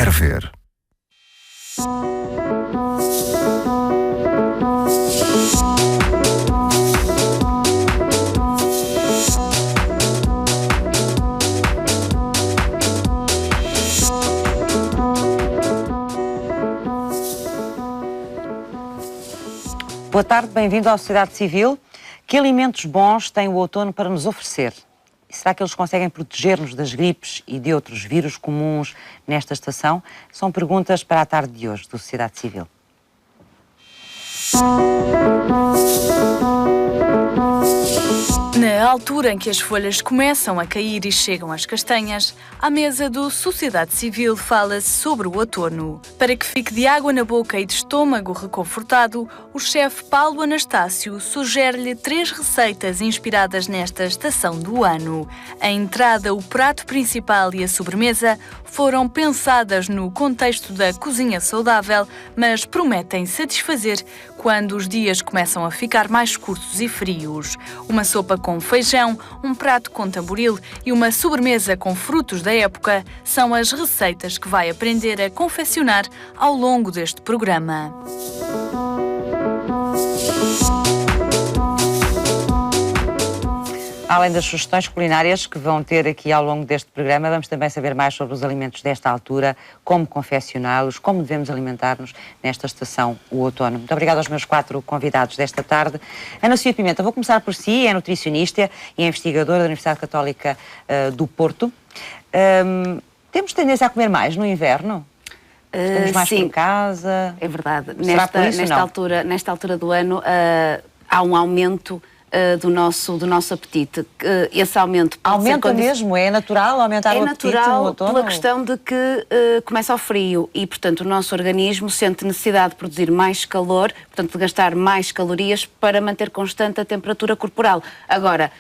quer ver. Boa tarde, bem-vindo à Sociedade Civil. Que alimentos bons tem o outono para nos oferecer? E será que eles conseguem proteger-nos das gripes e de outros vírus comuns nesta estação? São perguntas para a tarde de hoje do Sociedade Civil. Na altura em que as folhas começam a cair e chegam às castanhas, à mesa do Sociedade Civil fala-se sobre o outono. Para que fique de água na boca e de estômago reconfortado, o chefe Paulo Anastácio sugere-lhe 3 receitas inspiradas nesta estação do ano. A entrada, o prato principal e a sobremesa foram pensadas no contexto da cozinha saudável, mas prometem satisfazer quando os dias começam a ficar mais curtos e frios. Uma sopa com feijão, um prato com tamboril e uma sobremesa com frutos da época são as receitas que vai aprender a confeccionar ao longo deste programa. Além das sugestões culinárias que vão ter aqui ao longo deste programa, vamos também saber mais sobre os alimentos desta altura, como confeccioná-los, como devemos alimentar-nos nesta estação, o outono. Muito obrigada aos meus 4 convidados desta tarde. Ana Sofia Pimenta, vou começar por si, é nutricionista e é investigadora da Universidade Católica do Porto. Temos tendência a comer mais no inverno? Estamos mais por casa? É verdade. Nesta altura do ano há um aumento do nosso apetite. Esse aumento pode aumenta mesmo? É natural aumentar o apetite no outono? É natural pela questão de que começa o frio e, portanto, o nosso organismo sente necessidade de produzir mais calor, portanto, de gastar mais calorias para manter constante a temperatura corporal. Agora,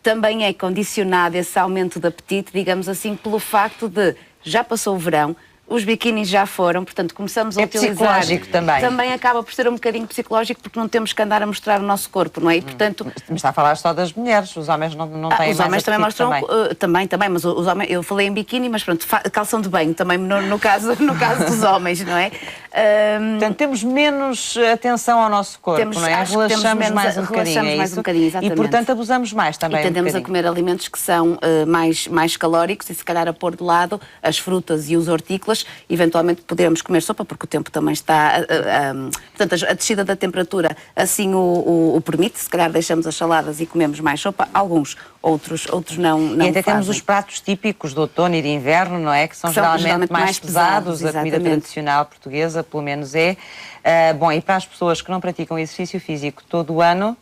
também é condicionado esse aumento de apetite, digamos assim, pelo facto de já passou o verão, os biquínis já foram, portanto começamos a utilizar... É psicológico também. Também acaba por ser um bocadinho psicológico porque não temos que andar a mostrar o nosso corpo, não é? E, portanto... Mas está a falar só das mulheres, os homens não têm os mais homens também mostram... também, mas os homens... Eu falei em biquíni, mas pronto, calção de banho também no caso dos homens, não é? Portanto, temos menos atenção ao nosso corpo, não é? Relaxamos mais um bocadinho, exatamente. E, portanto, abusamos mais também. E tendemos a comer alimentos que são mais calóricos e, se calhar, a pôr de lado as frutas e os hortícolas. Eventualmente poderemos comer sopa, porque o tempo também está... portanto, a descida da temperatura assim o permite. Se calhar deixamos as saladas e comemos mais sopa. Alguns, outros não E até fazem. temos os pratos típicos de outono e de inverno, não é? Que são geralmente mais pesados. A comida tradicional portuguesa, pelo menos é. Bom, e para as pessoas que não praticam exercício físico todo o ano,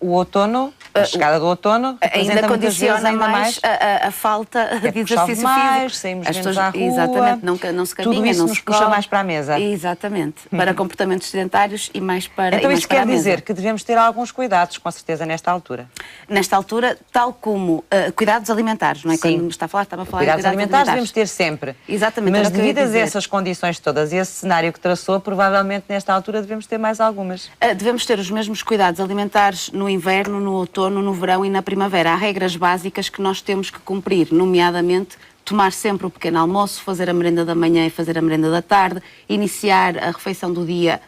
o outono, a chegada do outono ainda condiciona mais a falta de exercício físico. Saímos menos à rua, exatamente, não se caminha, tudo isso não nos se puxa corre. mais para a mesa. Exatamente, para comportamentos sedentários e mais para Então isto quer dizer mesa. que devemos ter alguns cuidados, com certeza, nesta altura. Nesta altura, tal como cuidados alimentares, não é? Sim. Quando estava a falar Cuidados de alimentares devemos ter sempre. Exatamente. Mas devido a essas condições todas e esse cenário que traçou, provavelmente nesta altura devemos ter mais algumas. Devemos ter os mesmos cuidados alimentares no inverno, no outono, no verão e na primavera. Há regras básicas que nós temos que cumprir, nomeadamente tomar sempre o pequeno almoço, fazer a merenda da manhã e fazer a merenda da tarde, iniciar a refeição do dia,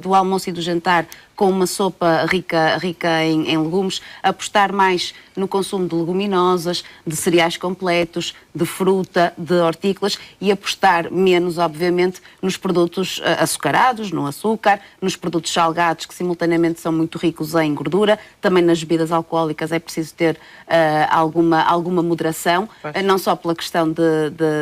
do almoço e do jantar com uma sopa rica em legumes, apostar mais no consumo de leguminosas, de cereais completos, de fruta, de hortícolas e apostar menos, obviamente, nos produtos açucarados, no açúcar, nos produtos salgados, que simultaneamente são muito ricos em gordura, também nas bebidas alcoólicas é preciso ter alguma moderação, não só pela questão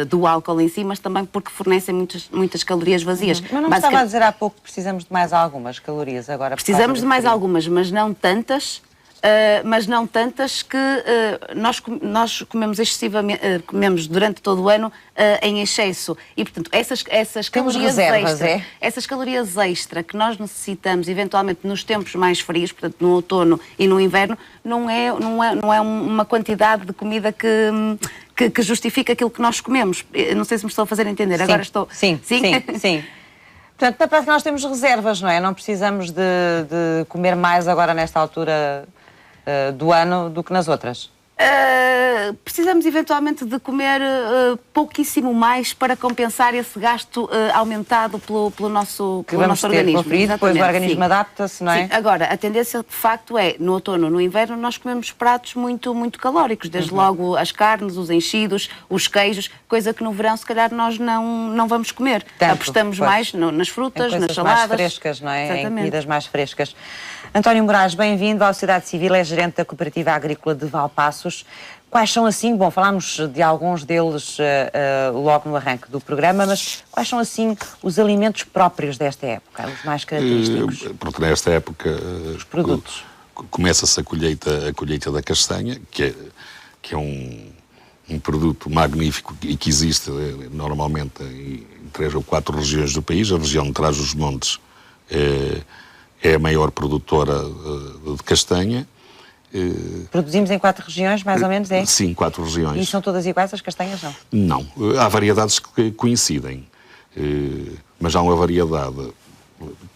do álcool em si, mas também porque fornecem muitas calorias vazias. Mas não estava a dizer há pouco que precisamos de mais algumas calorias agora? Precisamos de mais algumas, mas não tantas que nós comemos excessivamente, comemos durante todo o ano em excesso. E, portanto, essas calorias extra, essas calorias extra que nós necessitamos, eventualmente, nos tempos mais frios, portanto, no outono e no inverno, não é uma quantidade de comida que justifica aquilo que nós comemos. Não sei se me estou a fazer entender. Sim. Agora estou... Sim. Portanto, na prática nós temos reservas, não é? Não precisamos de comer mais agora nesta altura do ano do que nas outras. Precisamos eventualmente de comer pouquíssimo mais para compensar esse gasto aumentado pelo nosso organismo. Depois o organismo adapta-se, não é? Sim. Agora, a tendência de facto é, no outono, no inverno, nós comemos pratos muito, muito calóricos, desde logo as carnes, os enchidos, os queijos, coisa que no verão se calhar nós não vamos comer. Tanto, apostamos mais nas frutas, nas saladas. Mais frescas, não é? Exatamente. Em comidas mais frescas. António Moraes, bem-vindo à Sociedade Civil, é gerente da Cooperativa Agrícola de Valpaços. Quais são assim, bom, falámos de alguns deles logo no arranque do programa, mas quais são assim os alimentos próprios desta época, os mais característicos? Porque nesta época os produtos. Começa-se a colheita da castanha, que é um produto magnífico e que existe normalmente em 3 ou 4 regiões do país. A região de Trás-os-Montes é a maior produtora de castanha. Produzimos em 4 regiões, mais ou menos, é? Sim, 4 regiões. E são todas iguais as castanhas, não? Não. Há variedades que coincidem. Mas há uma variedade,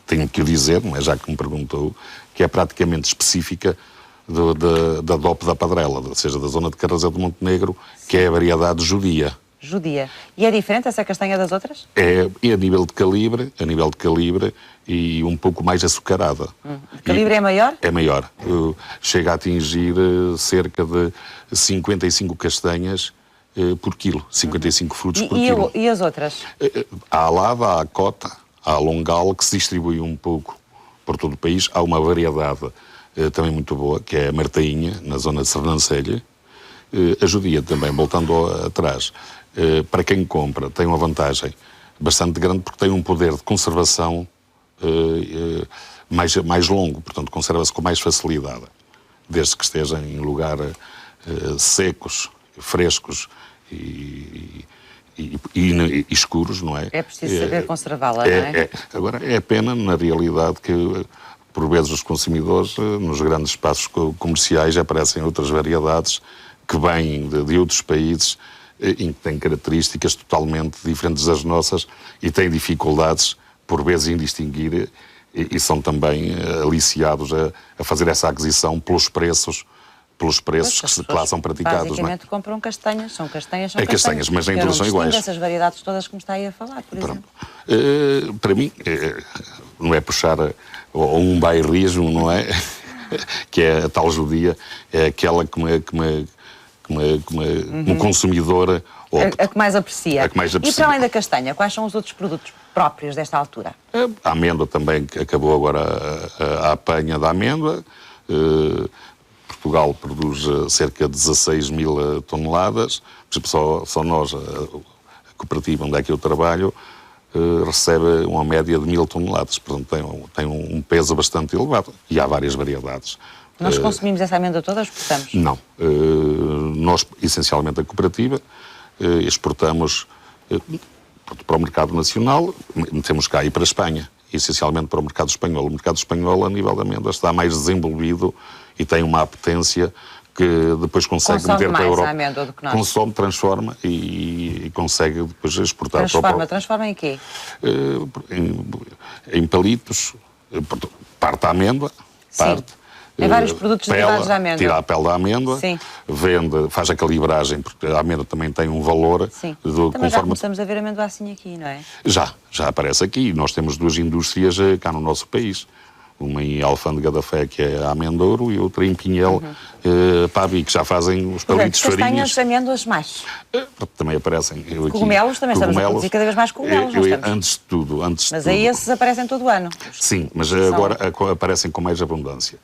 tenho que o dizer, mas já que me perguntou, que é praticamente específica da DOP da Padrela, ou seja, da zona de Carrasel de Montenegro, que é a variedade judia. Judia. E é diferente essa castanha das outras? É a nível de calibre e um pouco mais açucarada. De calibre é maior? É maior. Chega a atingir cerca de 55 castanhas por quilo, 55 frutos por quilo. E as outras? Há a Lava, há a Cota, há a Longal, que se distribui um pouco por todo o país. Há uma variedade também muito boa, que é a Martainha, na zona de Sernancelha. A Judia também, voltando atrás. Para quem compra, tem uma vantagem bastante grande, porque tem um poder de conservação mais longo, portanto conserva-se com mais facilidade, desde que esteja em lugares secos, frescos e escuros, não é? É preciso saber conservá-la, não é? Agora, é pena, na realidade, que por vezes os consumidores, nos grandes espaços comerciais, aparecem outras variedades que vêm de outros países e que têm características totalmente diferentes das nossas e têm dificuldades, por vezes, em distinguir e são também aliciados a fazer essa aquisição pelos preços que lá são praticados. Basicamente compram castanhas, são castanhas. É castanhas, mas nem todas são iguais. Essas variedades todas que me está aí a falar, por exemplo. Para mim, não é puxar um bairrismo, não é? Que é a tal judia, é aquela que um consumidor opta. A que mais aprecia. A que mais aprecia. E para além da castanha, quais são os outros produtos próprios desta altura? A amêndoa também, que acabou agora a apanha da amêndoa. Portugal produz cerca de 16 mil toneladas. Por exemplo, só nós, a cooperativa onde é que eu trabalho, recebe uma média de 1000 toneladas. Portanto, tem um peso bastante elevado. E há várias variedades. Nós consumimos essa amêndoa toda ou exportamos? Não. Nós, essencialmente, a cooperativa, exportamos para o mercado nacional, temos cá e para a Espanha, essencialmente para o mercado espanhol. O mercado espanhol, a nível da amêndoa, está mais desenvolvido e tem uma apetência que depois consegue meter para a Europa. A amêndoa do que nós. Consome, transforma e consegue depois exportar Transforma em quê? Em palitos, parte a amêndoa, parte. Em vários produtos derivados da amêndoa. Tira a pele da amêndoa, sim, vende, faz a calibragem, porque a amêndoa também tem um valor. Sim. Também já começamos a ver amêndoa assim aqui, não é? Já aparece aqui. Nós temos 2 indústrias cá no nosso país. Uma em Alfândega da Fé, que é a Amendouro, e outra em Pinhel, Pavi, que já fazem os palitos farinhas. Castanhas, amêndoas mais. Também aparecem. Cogumelos, também estamos a produzir cada vez mais cogumelos. Antes de tudo. Mas aí esses aparecem todo o ano. Sim, mas agora aparecem com mais abundância.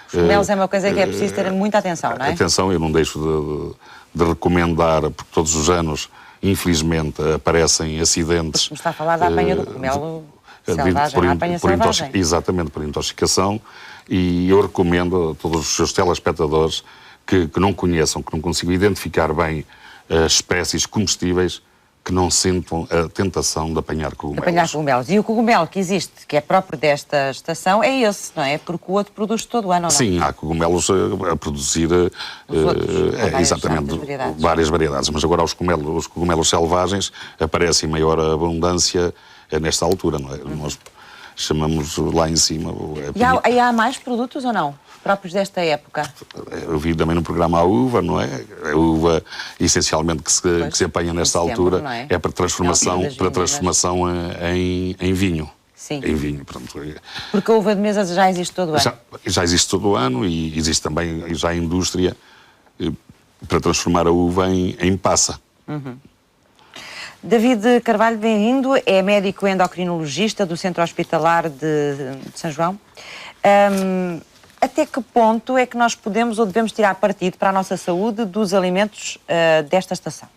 Os cogumelos é uma coisa que é preciso ter muita atenção, não é? Atenção, eu não deixo de recomendar, porque todos os anos, infelizmente, aparecem acidentes. Porque me está a falar da apanha do cogumelo selvagem, a apanha selvagem. Exatamente, por intoxicação. E eu recomendo a todos os seus telespectadores que não conheçam, que não consigam identificar bem as espécies comestíveis, que não sintam a tentação de apanhar cogumelos. E o cogumelo que existe, que é próprio desta estação, é esse, não é? Porque o outro produz todo o ano, não? Sim, há cogumelos a produzir várias variedades. Mas agora os cogumelos selvagens aparecem em maior abundância nesta altura, não é? chamamos lá em cima. E há mais produtos ou não? Próprios desta época? Eu vi também no programa a uva, não é? A uva, essencialmente, que se apanha nesta altura, é para transformação em vinho. Sim. Em vinho, pronto. Porque a uva de mesa já existe todo o ano. Já existe todo o ano e existe também já a indústria para transformar a uva em passa. David Carvalho, bem-vindo. É médico endocrinologista do Centro Hospitalar de São João. Até que ponto é que nós podemos ou devemos tirar partido para a nossa saúde dos alimentos desta estação?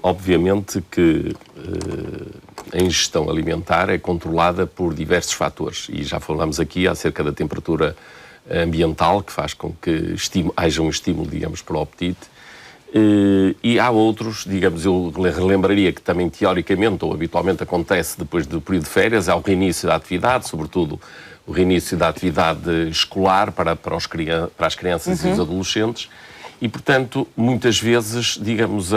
Obviamente que a ingestão alimentar é controlada por diversos fatores e já falamos aqui acerca da temperatura ambiental que faz com que haja um estímulo, digamos, para o apetite e há outros, digamos, eu relembraria que também teoricamente ou habitualmente acontece depois do período de férias, é o reinício da atividade, sobretudo o reinício da atividade escolar para as crianças e os adolescentes. E, portanto, muitas vezes, digamos,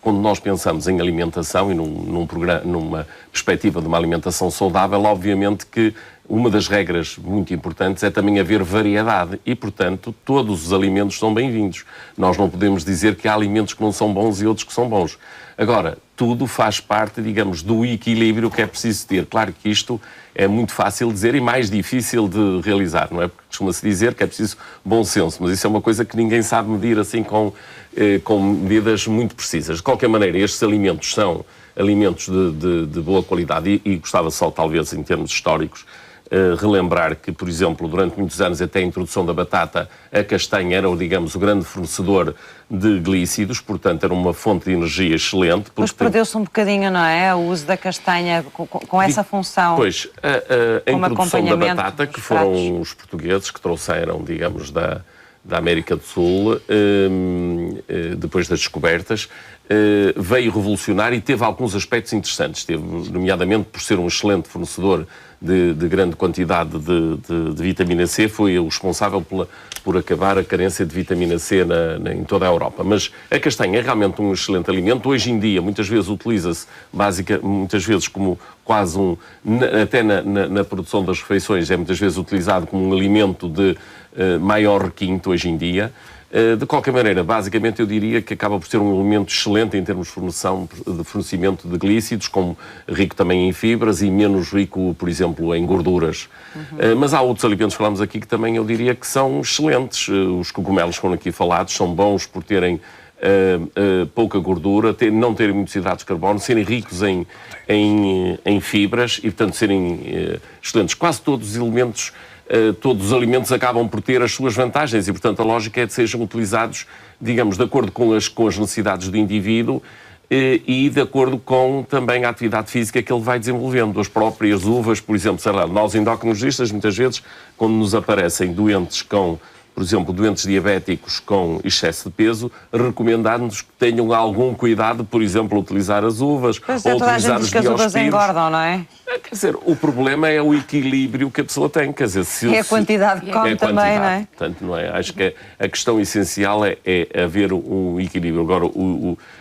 quando nós pensamos em alimentação e numa perspectiva de uma alimentação saudável, obviamente que uma das regras muito importantes é também haver variedade e, portanto, todos os alimentos são bem-vindos. Nós não podemos dizer que há alimentos que não são bons e outros que são bons. Agora, tudo faz parte, digamos, do equilíbrio que é preciso ter. Claro que isto é muito fácil dizer e mais difícil de realizar, não é? Porque costuma-se dizer que é preciso bom senso, mas isso é uma coisa que ninguém sabe medir assim com medidas muito precisas. De qualquer maneira, estes alimentos são alimentos de boa qualidade e gostava só, talvez, em termos históricos, relembrar que, por exemplo, durante muitos anos, até a introdução da batata, a castanha era, digamos, o grande fornecedor de glícidos, portanto, era uma fonte de energia excelente. Mas perdeu-se um bocadinho, não é? O uso da castanha com essa função. Pois, a introdução da batata, que foram os portugueses que trouxeram, digamos, da América do Sul, depois das descobertas, veio revolucionar e teve alguns aspectos interessantes. Teve, nomeadamente, por ser um excelente fornecedor de grande quantidade de vitamina C, foi o responsável por acabar a carência de vitamina C em toda a Europa. Mas a castanha é realmente um excelente alimento. Hoje em dia, muitas vezes utiliza-se, muitas vezes como quase até na produção das refeições, é muitas vezes utilizado como um alimento de maior requinte hoje em dia. De qualquer maneira, basicamente eu diria que acaba por ser um alimento excelente em termos de fornecimento de glícidos, como rico também em fibras e menos rico, por exemplo, em gorduras. Mas há outros alimentos que falamos aqui que também eu diria que são excelentes. Os cogumelos foram aqui falados, são bons por terem pouca gordura, não terem muitos hidratos de carbono, serem ricos em fibras e, portanto, serem excelentes. Quase todos os alimentos acabam por ter as suas vantagens e, portanto, a lógica é que sejam utilizados, digamos, de acordo com as necessidades do indivíduo e de acordo com também a atividade física que ele vai desenvolvendo. As próprias uvas, por exemplo, sei lá, nós endocrinologistas, muitas vezes, quando nos aparecem doentes por exemplo, doentes diabéticos com excesso de peso, recomendando-nos que tenham algum cuidado, por exemplo, a utilizar as uvas ou utilizar os diospiros. As uvas engordam, não é? Quer dizer, o problema é o equilíbrio que a pessoa tem. Quer dizer, a quantidade que come também, não é? Portanto, não é? Acho que a questão essencial é haver um equilíbrio. Agora,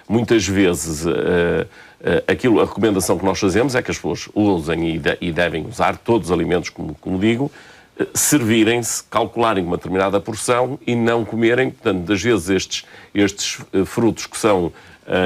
muitas vezes, a recomendação que nós fazemos é que as pessoas usem e devem usar todos os alimentos, como digo, servirem-se, calcularem uma determinada porção e não comerem, portanto, às vezes estes frutos que são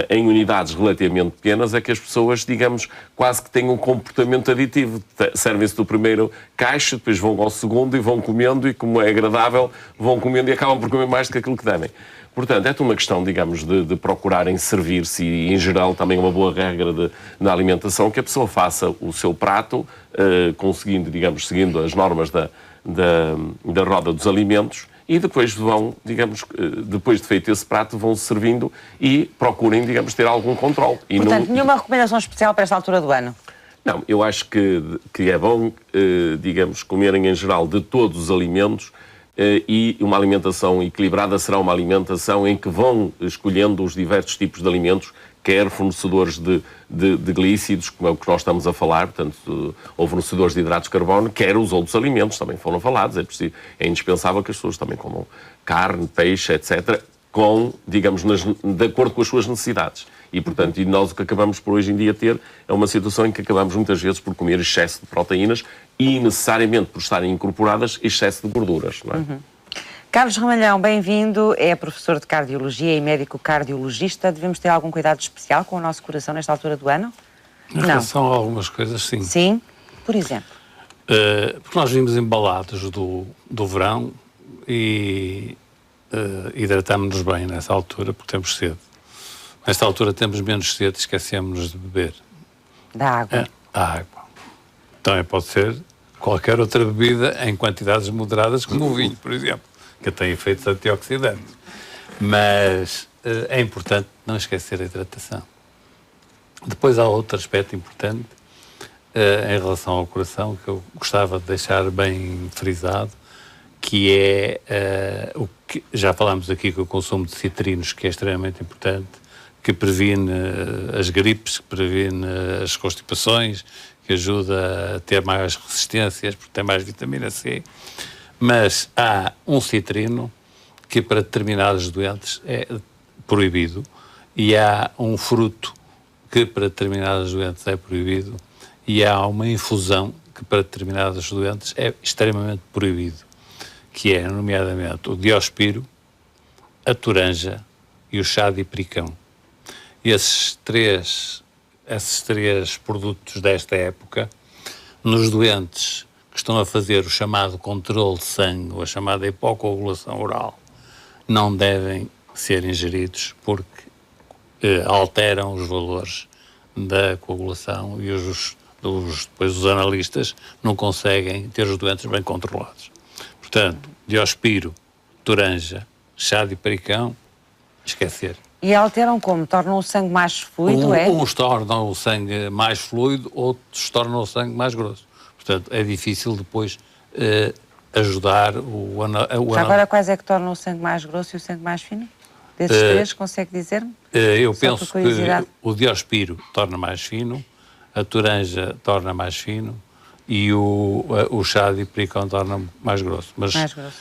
em unidades relativamente pequenas é que as pessoas, digamos, quase que têm um comportamento aditivo. Servem-se do primeiro caixa, depois vão ao segundo e vão comendo e, como é agradável, vão comendo e acabam por comer mais do que aquilo que devem. Portanto, é tudo uma questão, digamos, de procurarem servir-se e, em geral, também uma boa regra na alimentação, que a pessoa faça o seu prato, conseguindo, digamos, seguindo as normas da roda dos alimentos e depois vão, digamos, depois de feito esse prato, vão servindo e procurem, digamos, ter algum controle. Portanto, nenhuma recomendação especial para esta altura do ano? Não, eu acho que é bom, digamos, comerem em geral de todos os alimentos e uma alimentação equilibrada será uma alimentação em que vão escolhendo os diversos tipos de alimentos, quer fornecedores de glícidos, como é o que nós estamos a falar, portanto, ou fornecedores de hidratos de carbono, quer os outros alimentos, também foram falados, é indispensável que as pessoas também comam carne, peixe, etc., digamos, de acordo com as suas necessidades. E, portanto, nós o que acabamos por hoje em dia ter é uma situação em que acabamos muitas vezes por comer excesso de proteínas e, necessariamente, por estarem incorporadas, excesso de gorduras, não é? Carlos Ramalhão, bem-vindo. É professor de cardiologia e médico cardiologista. Devemos ter algum cuidado especial com o nosso coração nesta altura do ano? Em relação a algumas coisas, sim. Sim? Por exemplo? Porque nós vimos embalados do verão e hidratamos-nos bem nessa altura porque temos sede. Nesta altura temos menos sede e esquecemos de beber. Da água. A água. Também pode ser qualquer outra bebida em quantidades moderadas, como o vinho, por exemplo, que tem efeitos antioxidantes. Mas é importante não esquecer a hidratação. Depois há outro aspecto importante em relação ao coração que eu gostava de deixar bem frisado, que é o que já falámos aqui, com o consumo de citrinos, que é extremamente importante, que previne as gripes, que previne as constipações, que ajuda a ter mais resistências, porque tem mais vitamina C. Mas há um citrino que para determinados doentes é proibido e há um fruto que para determinados doentes é proibido e há uma infusão que para determinados doentes é extremamente proibido, que é, nomeadamente, o diospiro, a toranja e o chá de pericão. Esses três produtos desta época, nos doentes que estão a fazer o chamado controle de sangue, ou a chamada hipocoagulação oral, não devem ser ingeridos porque alteram os valores da coagulação e depois os analistas não conseguem ter os doentes bem controlados. Portanto, diospiro, toranja, chá de pericão, esquecer. E alteram como? Tornam o sangue mais fluido, Uns tornam o sangue mais fluido, outros tornam o sangue mais grosso. Portanto, é difícil depois ajudar o Agora, quais é que tornam o sangue mais grosso e o sangue mais fino? Desses três, consegue dizer-me? Eu penso que o diospiro torna mais fino, a toranja torna mais fino e o chá de pericão torna mais grosso. Mas mais grosso.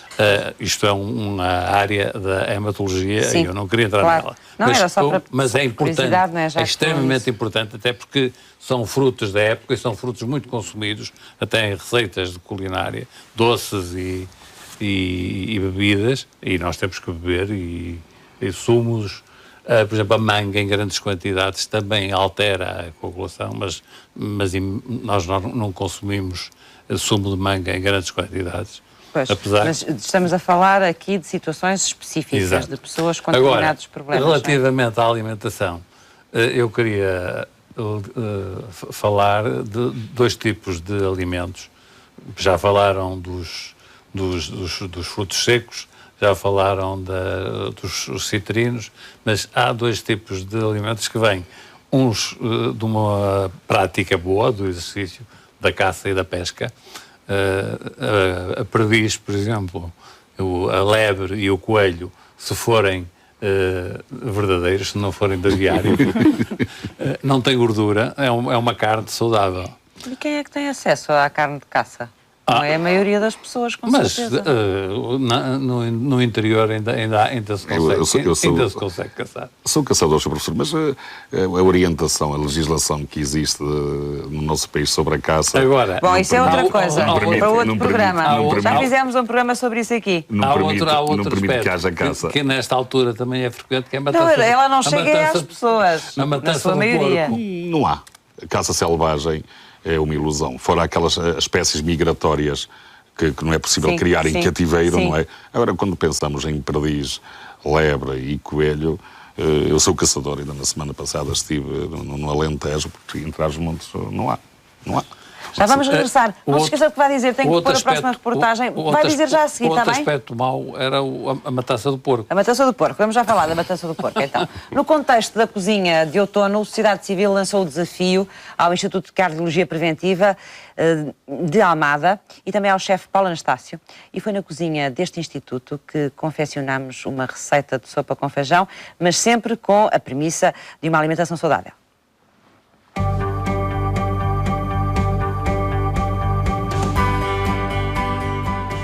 Isto é uma área da hematologia. Sim, e eu não queria entrar nela. Não, era só para mas é importante, não é? é extremamente importante, até porque são frutos da época e são frutos muito consumidos, até em receitas de culinária, doces e bebidas, e nós temos que beber, e sumos. Por exemplo, a manga em grandes quantidades também altera a coagulação, mas nós não consumimos sumo de manga em grandes quantidades. Pois, mas estamos a falar aqui de situações específicas, exato, de pessoas com determinados problemas. Relativamente à alimentação, eu queria falar de dois tipos de alimentos. Já falaram dos frutos secos, já falaram dos citrinos, mas há dois tipos de alimentos que vêm, uns de uma prática boa do exercício, da caça e da pesca. A perdiz, por exemplo, a lebre e o coelho, se forem verdadeiros, se não forem de aviário, não tem gordura, é uma carne saudável. E quem é que tem acesso à carne de caça? Não é a maioria das pessoas, com certeza. Mas no interior ainda se consegue caçar. Sou caçador, Sr. Professor, mas a orientação, a legislação que existe no nosso país sobre a caça... Agora, bom, isso é outra coisa, para outro programa. Já fizemos um programa sobre isso aqui. Não permite que haja caça. Que nesta altura também é frequente, que é a matança... Não, ela não chega às pessoas, na sua maioria. Não há. A caça selvagem é uma ilusão. Fora aquelas espécies migratórias que não é possível criar em cativeiro, não é? Agora, quando pensamos em perdiz, lebre e coelho, eu sou caçador, ainda na semana passada estive no Alentejo, porque em Trás-os-Montes não há. Já vamos regressar. Não se esqueça do que vai dizer, tem que pôr a próxima reportagem. Vai dizer já a seguir, está bem? Outro aspecto mau era a matança do porco. A matança do porco, vamos já falar da matança do porco, então. No contexto da cozinha de outono, a Sociedade Civil lançou o desafio ao Instituto de Cardiologia Preventiva de Almada e também ao chefe Paulo Anastácio. E foi na cozinha deste instituto que confeccionámos uma receita de sopa com feijão, mas sempre com a premissa de uma alimentação saudável.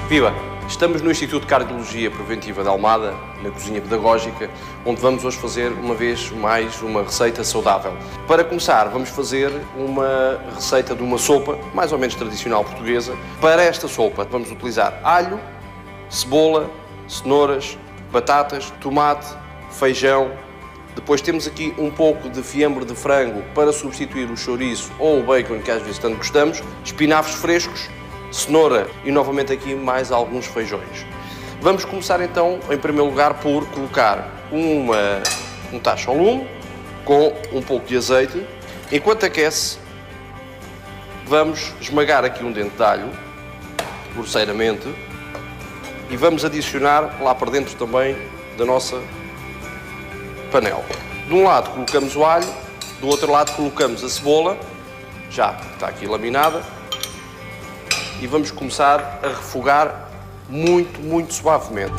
Viva! Estamos no Instituto de Cardiologia Preventiva de Almada, na cozinha pedagógica, onde vamos hoje fazer uma vez mais uma receita saudável. Para começar, vamos fazer uma receita de uma sopa, mais ou menos tradicional portuguesa. Para esta sopa vamos utilizar alho, cebola, cenouras, batatas, tomate, feijão. Depois temos aqui um pouco de fiambre de frango para substituir o chouriço ou o bacon, que às vezes tanto gostamos, espinafres frescos, cenoura e novamente aqui mais alguns feijões. Vamos começar então, em primeiro lugar, por colocar um tacho ao lume com um pouco de azeite. Enquanto aquece, vamos esmagar aqui um dente de alho, grosseiramente, e vamos adicionar lá para dentro também da nossa panela. De um lado colocamos o alho, do outro lado colocamos a cebola, já está aqui laminada, e vamos começar a refogar muito, muito suavemente.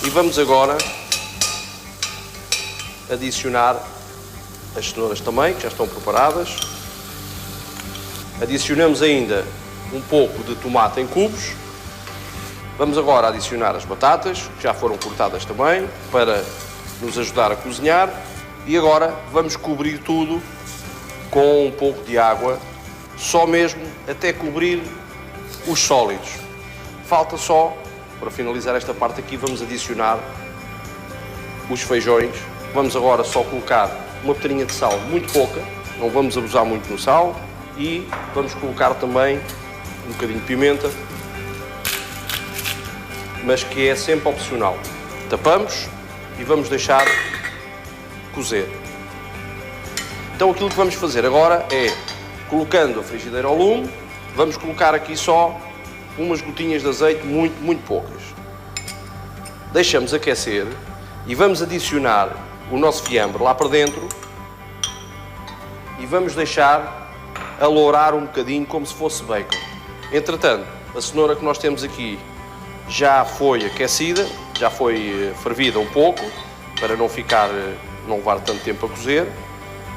E vamos agora adicionar as cenouras também, que já estão preparadas. Adicionamos ainda um pouco de tomate em cubos. Vamos agora adicionar as batatas, que já foram cortadas também, para nos ajudar a cozinhar. E agora vamos cobrir tudo com um pouco de água, só mesmo até cobrir os sólidos. Falta só, para finalizar esta parte aqui, vamos adicionar os feijões. Vamos agora só colocar uma pitadinha de sal, muito pouca, não vamos abusar muito no sal, e vamos colocar também um bocadinho de pimenta, mas que é sempre opcional. Tapamos e vamos deixar cozer. Então aquilo que vamos fazer agora é, colocando a frigideira ao lume, vamos colocar aqui só umas gotinhas de azeite, muito, muito poucas. Deixamos aquecer e vamos adicionar o nosso fiambre lá para dentro e vamos deixar alourar um bocadinho como se fosse bacon. Entretanto, a cenoura que nós temos aqui já foi aquecida, já foi fervida um pouco, para não levar tanto tempo a cozer,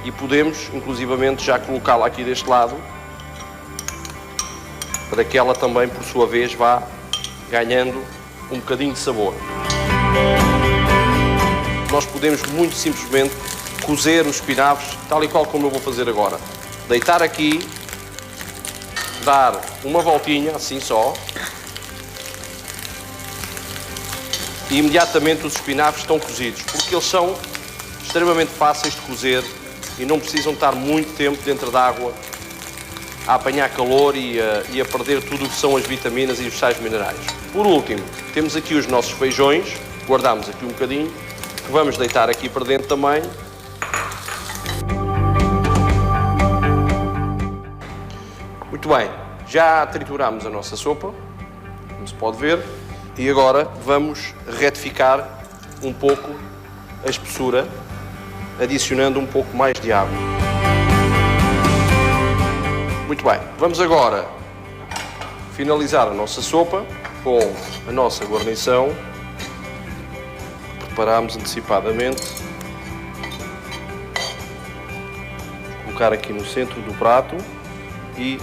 e podemos, inclusivamente, já colocá-la aqui deste lado, para que ela também, por sua vez, vá ganhando um bocadinho de sabor. Nós podemos, muito simplesmente, cozer os espinafres, tal e qual como eu vou fazer agora. Deitar aqui, dar uma voltinha, assim só, e imediatamente os espinafres estão cozidos, porque eles são extremamente fáceis de cozer e não precisam estar muito tempo dentro da água a apanhar calor e a perder tudo o que são as vitaminas e os sais minerais. Por último, temos aqui os nossos feijões, guardamos aqui um bocadinho, que vamos deitar aqui para dentro também. Muito bem, já triturámos a nossa sopa, como se pode ver, e agora vamos retificar um pouco a espessura, adicionando um pouco mais de água. Muito bem, vamos agora finalizar a nossa sopa com a nossa guarnição. Preparámos antecipadamente. Vou colocar aqui no centro do prato e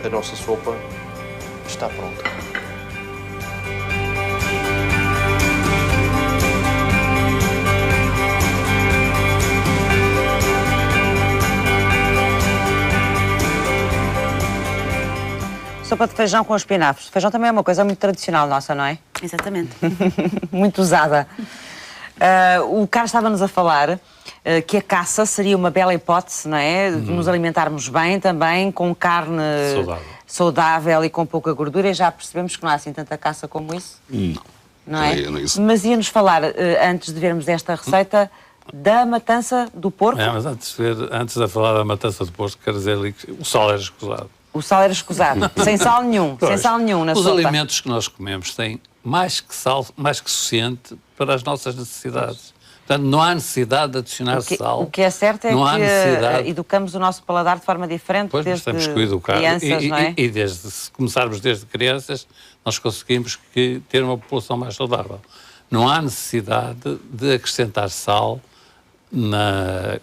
a nossa sopa está pronta. Sopa de feijão com espinafres. Feijão também é uma coisa muito tradicional nossa, não é? Exatamente. Muito usada. O Carlos estava-nos a falar que a caça seria uma bela hipótese, não é? De nos alimentarmos bem também, com carne saudável e com pouca gordura, e já percebemos que não há assim tanta caça como isso. Não é? Mas ia-nos falar, antes de vermos esta receita, da matança do porco. Mas antes de falar da matança do porco, quero dizer ali que o sal era escusado. O sal era escusado, sem sal nenhum, sem sal nenhum na sopa. Os alimentos que nós comemos têm mais que sal, mais que suficiente para as nossas necessidades. Portanto, não há necessidade de adicionar sal. O que é certo é que educamos o nosso paladar de forma diferente desde temos que educar. Crianças, não é? E se começarmos desde crianças, nós conseguimos ter uma população mais saudável. Não há necessidade de acrescentar sal na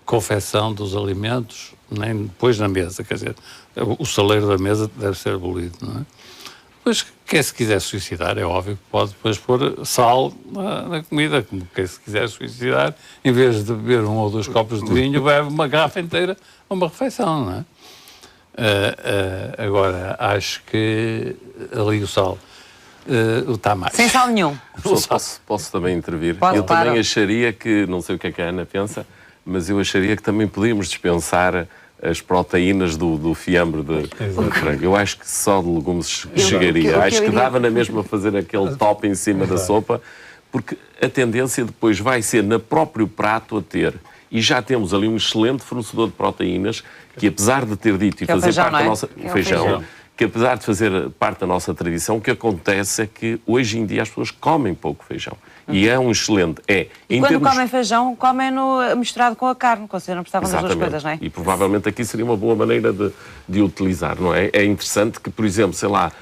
confecção dos alimentos, nem depois na mesa. Quer dizer, o saleiro da mesa deve ser abolido, não é? Depois, quem se quiser suicidar, é óbvio que pode depois pôr sal na comida, como quem se quiser suicidar, em vez de beber 1 ou 2 copos de vinho, bebe uma garrafa inteira a uma refeição, não é? Agora, acho que ali o sal está mais. Sem sal nenhum. Posso também intervir? Pode, claro. Também acharia que, não sei o que a Ana pensa, mas eu acharia que também podíamos dispensar as proteínas do fiambre de frango. Eu acho que só de legumes chegaria. Acho que dava na mesma fazer aquele top em cima da sopa, porque a tendência depois vai ser no próprio prato a ter. E já temos ali um excelente fornecedor de proteínas que, apesar de ter dito e fazer feijão, parte da nossa... feijão. Que apesar de fazer parte da nossa tradição, o que acontece é que hoje em dia as pessoas comem pouco feijão. E é um excelente... Quando comem feijão, comem-no misturado com a carne, consideram que precisavam das duas coisas, não é? E provavelmente aqui seria uma boa maneira de utilizar, não é? É interessante que, por exemplo, sei lá,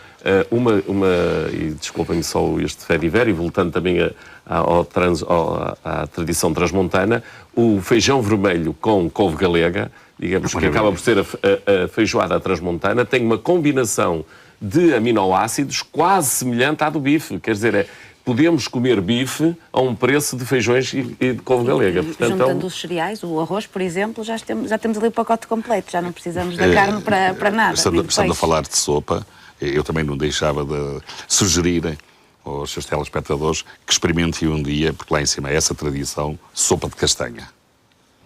e desculpem-me só este fediver, e voltando também à tradição transmontana, o feijão vermelho com couve galega, digamos que acaba por ser a feijoada transmontana, tem uma combinação de aminoácidos quase semelhante à do bife. Quer dizer, podemos comer bife a um preço de feijões e de couve galega. Portanto, juntando os cereais, o arroz, por exemplo, já temos ali o pacote completo, já não precisamos da carne para nada. Estando a falar de sopa, eu também não deixava de sugerir aos seus telespectadores que experimentem um dia, porque lá em cima é essa tradição, sopa de castanha.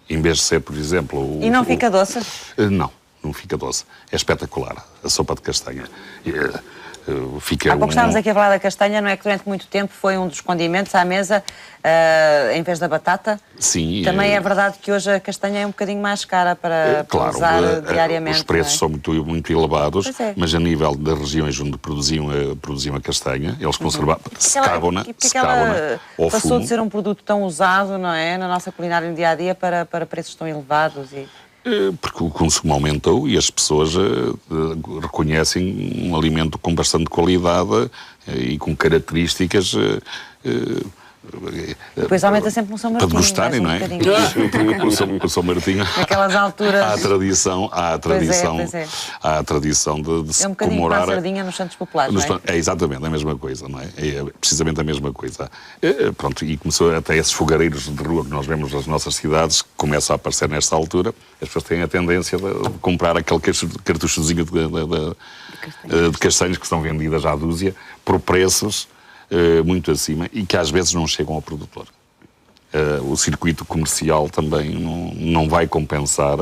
Em vez de ser, por exemplo... E não fica doce? Não fica doce. É espetacular, a sopa de castanha. Há pouco estávamos aqui a falar da castanha, não é que durante muito tempo foi um dos condimentos à mesa, em vez da batata? Sim. Também é verdade que hoje a castanha é um bocadinho mais cara para usar diariamente. Os preços são muito elevados, mas a nível das regiões onde produziam a castanha, eles conservavam, secavam-na ao passou fumo. de ser um produto tão usado, não é, na nossa culinária no dia-a-dia para preços tão elevados e... Porque o consumo aumentou e as pessoas reconhecem um alimento com bastante qualidade e com características... Depois aumenta sempre um São Martinho. Para degustarem, não é? O São Martinho. Naquelas alturas... Há a tradição de se comemorar... É um bocadinho com a sardinha nos Santos Populares, não é? É exatamente a mesma coisa, não é? É precisamente a mesma coisa. Pronto, e começou até esses fogareiros de rua que nós vemos nas nossas cidades, que começam a aparecer nesta altura, as pessoas têm a tendência de comprar aquele cartuchozinho de castanhas que são vendidas à dúzia, por preços... muito acima e que às vezes não chegam ao produtor. O circuito comercial também não vai compensar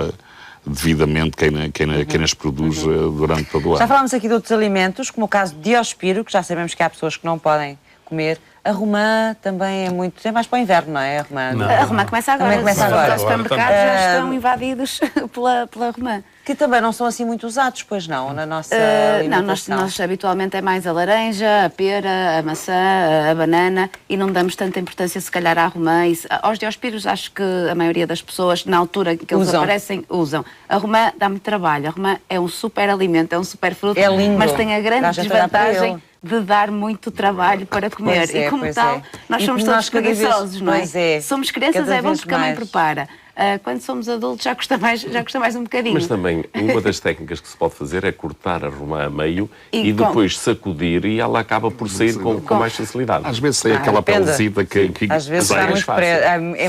devidamente quem as produz durante todo o ano. Já falámos aqui de outros alimentos, como o caso de Diospiro, que já sabemos que há pessoas que não podem comer. A romã também é mais para o inverno, não é? A romã começa agora. Os supermercados já estão invadidos pela romã. Que também não são assim muito usados, pois não, na nossa alimentação. Nós habitualmente é mais a laranja, a pera, a maçã, a banana e não damos tanta importância se calhar à romã. Aos Diospiros acho que a maioria das pessoas, na altura que eles aparecem, usam. A romã dá muito trabalho. A romã é um super alimento, é um super fruto, mas tem a grande desvantagem de dar muito trabalho para comer. E como tal, nós somos todos preguiçosos, não é? Somos crianças, é bom porque a mãe prepara. Quando somos adultos já custa mais um bocadinho. Mas também, uma das técnicas que se pode fazer é cortar a romã a meio e depois sacudir e ela acaba por sair com mais facilidade. Às vezes tem aquela pelecita que às vezes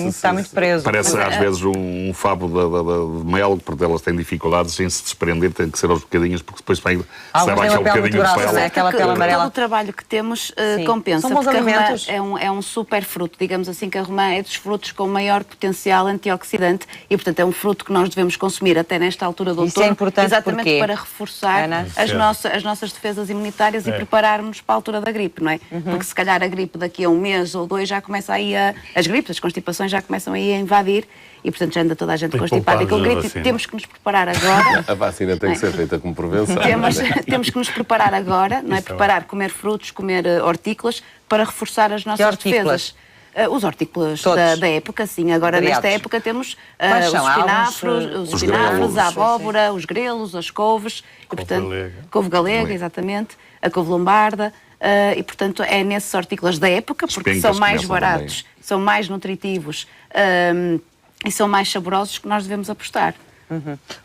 está muito preso. Parece às vezes um favo de mel, porque elas têm dificuldades em se desprender, tem que ser aos bocadinhos, porque depois vai aquele bocadinho de pele. Aquela pele amarela. O trabalho que temos compensa, porque a romã é um super fruto, digamos assim, que a romã é dos frutos com maior potencial antioxidante e, portanto, é um fruto que nós devemos consumir até nesta altura do outono. Isso é importante exatamente para reforçar as nossas defesas imunitárias e prepararmos para a altura da gripe, não é? Porque se calhar a gripe daqui a 1 mês ou 2 já começa aí as gripes, as constipações já começam aí a invadir e, portanto, já anda toda a gente constipada. E com gripe temos que nos preparar agora. A vacina tem que ser feita como prevenção. Temos que nos preparar agora, não é? Comer frutos, comer hortícolas para reforçar as nossas defesas. Os hortícolas da época, sim. Agora, nesta época, temos os espinafres, a abóbora, os grelos, as couves. Couve galega, exatamente. A couve lombarda. E, portanto, é nesses hortícolas da época, porque são mais baratos, são mais nutritivos e são mais saborosos que nós devemos apostar.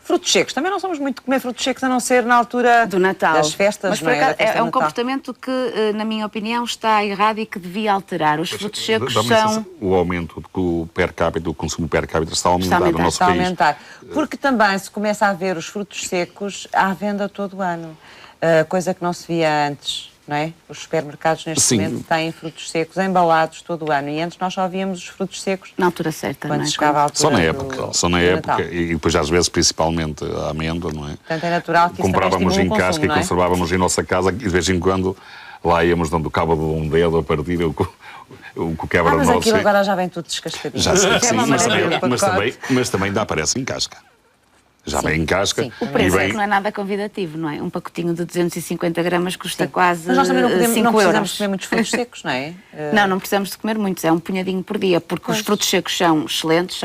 Frutos secos, também não somos muito de comer frutos secos, a não ser na altura do Natal. Das festas, mas não é? É um comportamento que, na minha opinião, está errado e que devia alterar. Os frutos secos são... O aumento do per capita, do consumo per capita está a aumentar no nosso país. Porque também se começa a ver os frutos secos à venda todo o ano, coisa que não se via antes. Não é? Os supermercados neste momento têm frutos secos embalados todo o ano e antes nós só víamos os frutos secos na altura certa, quando não é? chegava a altura só na época e depois às vezes principalmente a amêndoa, não é? Portanto é natural que isso comprávamos em casca consumo, e conservávamos em nossa casa e de vez em quando lá íamos dando cabo de um dedo a partir o quebra-moço. Mas aquilo agora já vem tudo descascadinho. Já sei que sim, mas também dá, parece em casca. Já vem em casca. Sim. O preço é que não é nada convidativo, não é? Um pacotinho de 250 gramas custa quase 5 Mas nós também não precisamos euros. comer muitos frutos secos, não é? Não precisamos de comer muitos, é um punhadinho por dia, porque os frutos secos são excelentes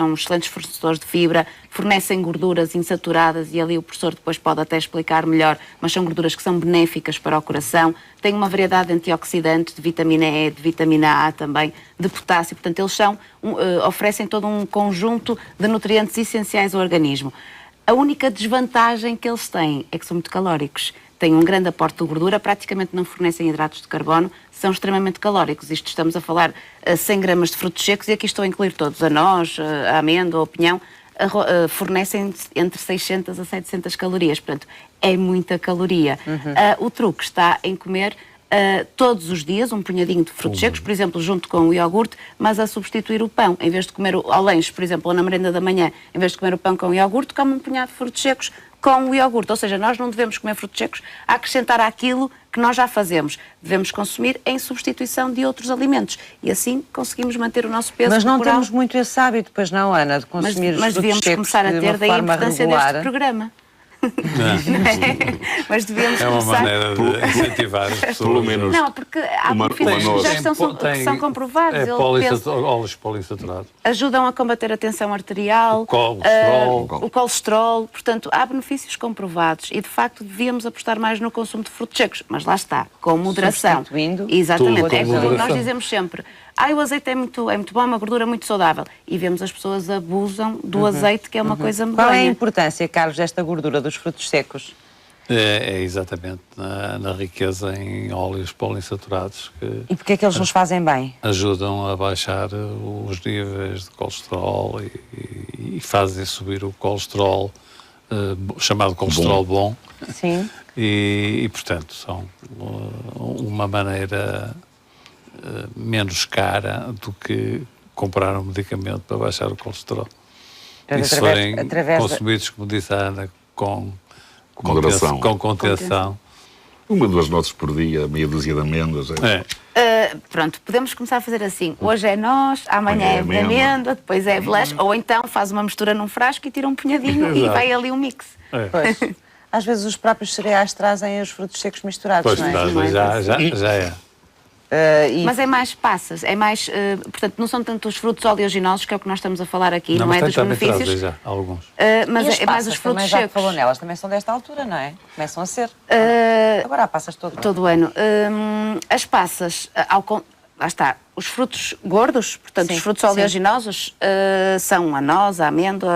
fornecedores de fibra, fornecem gorduras insaturadas e ali o professor depois pode até explicar melhor, mas são gorduras que são benéficas para o coração, têm uma variedade de antioxidantes, de vitamina E, de vitamina A também, de potássio, portanto eles oferecem todo um conjunto de nutrientes essenciais ao organismo. A única desvantagem que eles têm é que são muito calóricos. Têm um grande aporte de gordura, praticamente não fornecem hidratos de carbono, são extremamente calóricos. Isto estamos a falar 100 gramas de frutos secos e aqui estou a incluir todos, a noz, a amêndoa, o pinhão, fornecem entre 600 a 700 calorias. Portanto, é muita caloria. O truque está em comer todos os dias um punhadinho de frutos secos, por exemplo, junto com o iogurte, mas a substituir o pão. Em vez de comer ao lanche, por exemplo, ou na merenda da manhã, em vez de comer o pão com o iogurte, come um punhado de frutos secos com o iogurte. Ou seja, nós não devemos comer frutos secos a acrescentar àquilo que nós já fazemos. Devemos consumir em substituição de outros alimentos. E assim conseguimos manter o nosso peso corporal. Mas não temos muito esse hábito, pois não, Ana, de consumir os frutos secos de uma forma regular. Mas devíamos começar a ter daí a importância deste programa. Mas devíamos é uma começar... maneira de incentivar as pessoas. Pelo menos. Não, porque há benefícios que já são comprovados. Óleos poliinsaturados. Ajudam a combater a tensão arterial, o colesterol. Portanto, há benefícios comprovados e, de facto, devíamos apostar mais no consumo de frutos secos. Mas lá está, com moderação. Substituindo. Exatamente. É como nós dizemos sempre. O azeite é muito bom, é uma gordura muito saudável. E vemos as pessoas abusam do azeite, que é uma coisa medonha. Qual é a importância, Carlos, desta gordura dos frutos secos? É exatamente na riqueza em óleos poliinsaturados. E porquê é que eles nos fazem bem? Ajudam a baixar os níveis de colesterol e fazem subir o colesterol, chamado colesterol bom. Sim. E portanto, são uma maneira menos cara do que comprar um medicamento para baixar o colesterol. E se forem consumidos, como disse a Ana, com contenção. Uma, 2 notas por dia, meia dúzia de amêndoas. Pronto, podemos começar a fazer assim. Hoje é noz, amanhã é amêndoa, depois é bolacha, ou então faz uma mistura num frasco e tira um punhadinho e vai ali um mix. Pois. Às vezes os próprios cereais trazem os frutos secos misturados, pois, não é? Já é. Mas é mais passas, é mais, portanto, não são tanto os frutos oleaginosos, que é o que nós estamos a falar aqui, não é dos benefícios. Já, alguns. Mas é mais os frutos secos. Falou nelas, também são desta altura, não é? Começam a ser. Agora há passas todo o ano. As passas, lá está, os frutos gordos, portanto, os frutos oleaginosos são a noz, a amêndoa,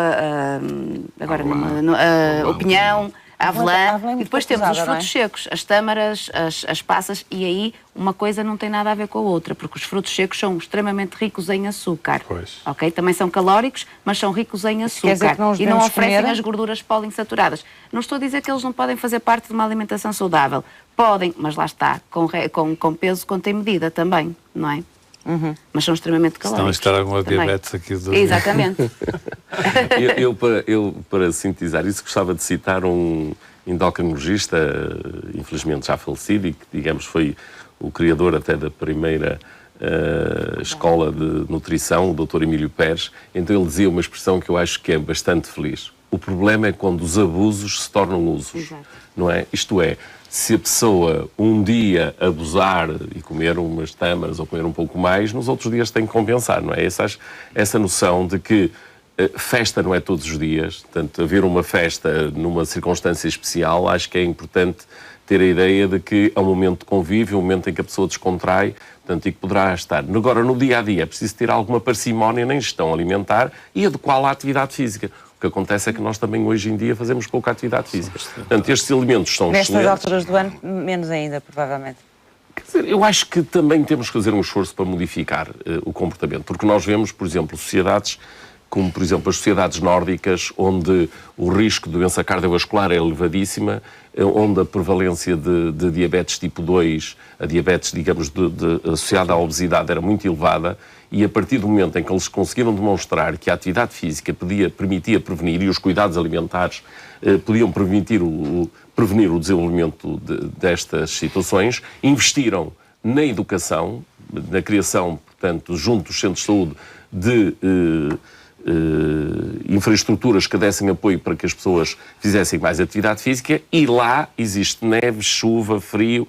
o pinhão, a avelã, e depois temos os frutos secos, as tâmaras, as passas, e aí uma coisa não tem nada a ver com a outra, porque os frutos secos são extremamente ricos em açúcar. Ok? Também são calóricos, mas são ricos em açúcar e não oferecem as gorduras poliinsaturadas. Não estou a dizer que eles não podem fazer parte de uma alimentação saudável. Podem, mas lá está, com peso, contém medida também, não é? Mas são extremamente calóricos. Estão a estar alguma diabetes aqui do... Exatamente. eu, para sintetizar isso, gostava de citar um endocrinologista, infelizmente já falecido, e que, digamos, foi o criador até da primeira escola de nutrição, o Dr. Emílio Pérez. Então ele dizia uma expressão que eu acho que é bastante feliz. O problema é quando os abusos se tornam usos. Não é? Isto é, se a pessoa um dia abusar e comer umas tâmaras ou comer um pouco mais, nos outros dias tem que compensar, não é? Essa noção de que festa não é todos os dias, portanto, haver uma festa numa circunstância especial, acho que é importante ter a ideia de que é um momento de convívio, um momento em que a pessoa descontrai, portanto, e que poderá estar. Agora, no dia-a-dia, é preciso ter alguma parcimónia na ingestão alimentar e adequá-la à atividade física. O que acontece é que nós também hoje em dia fazemos pouca atividade física. Portanto, estes alimentos são excelentes. Nestas alturas do ano, menos ainda, provavelmente. Quer dizer, eu acho que também temos que fazer um esforço para modificar o comportamento, porque nós vemos, por exemplo, sociedades como, por exemplo, as sociedades nórdicas, onde o risco de doença cardiovascular é elevadíssima, onde a prevalência de diabetes tipo 2, a diabetes, digamos, associada à obesidade era muito elevada, e a partir do momento em que eles conseguiram demonstrar que a atividade física permitia prevenir, e os cuidados alimentares podiam prevenir o desenvolvimento destas situações, investiram na educação, na criação, portanto, junto dos centros de saúde, de infraestruturas que dessem apoio para que as pessoas fizessem mais atividade física, e lá existe neve, chuva, frio,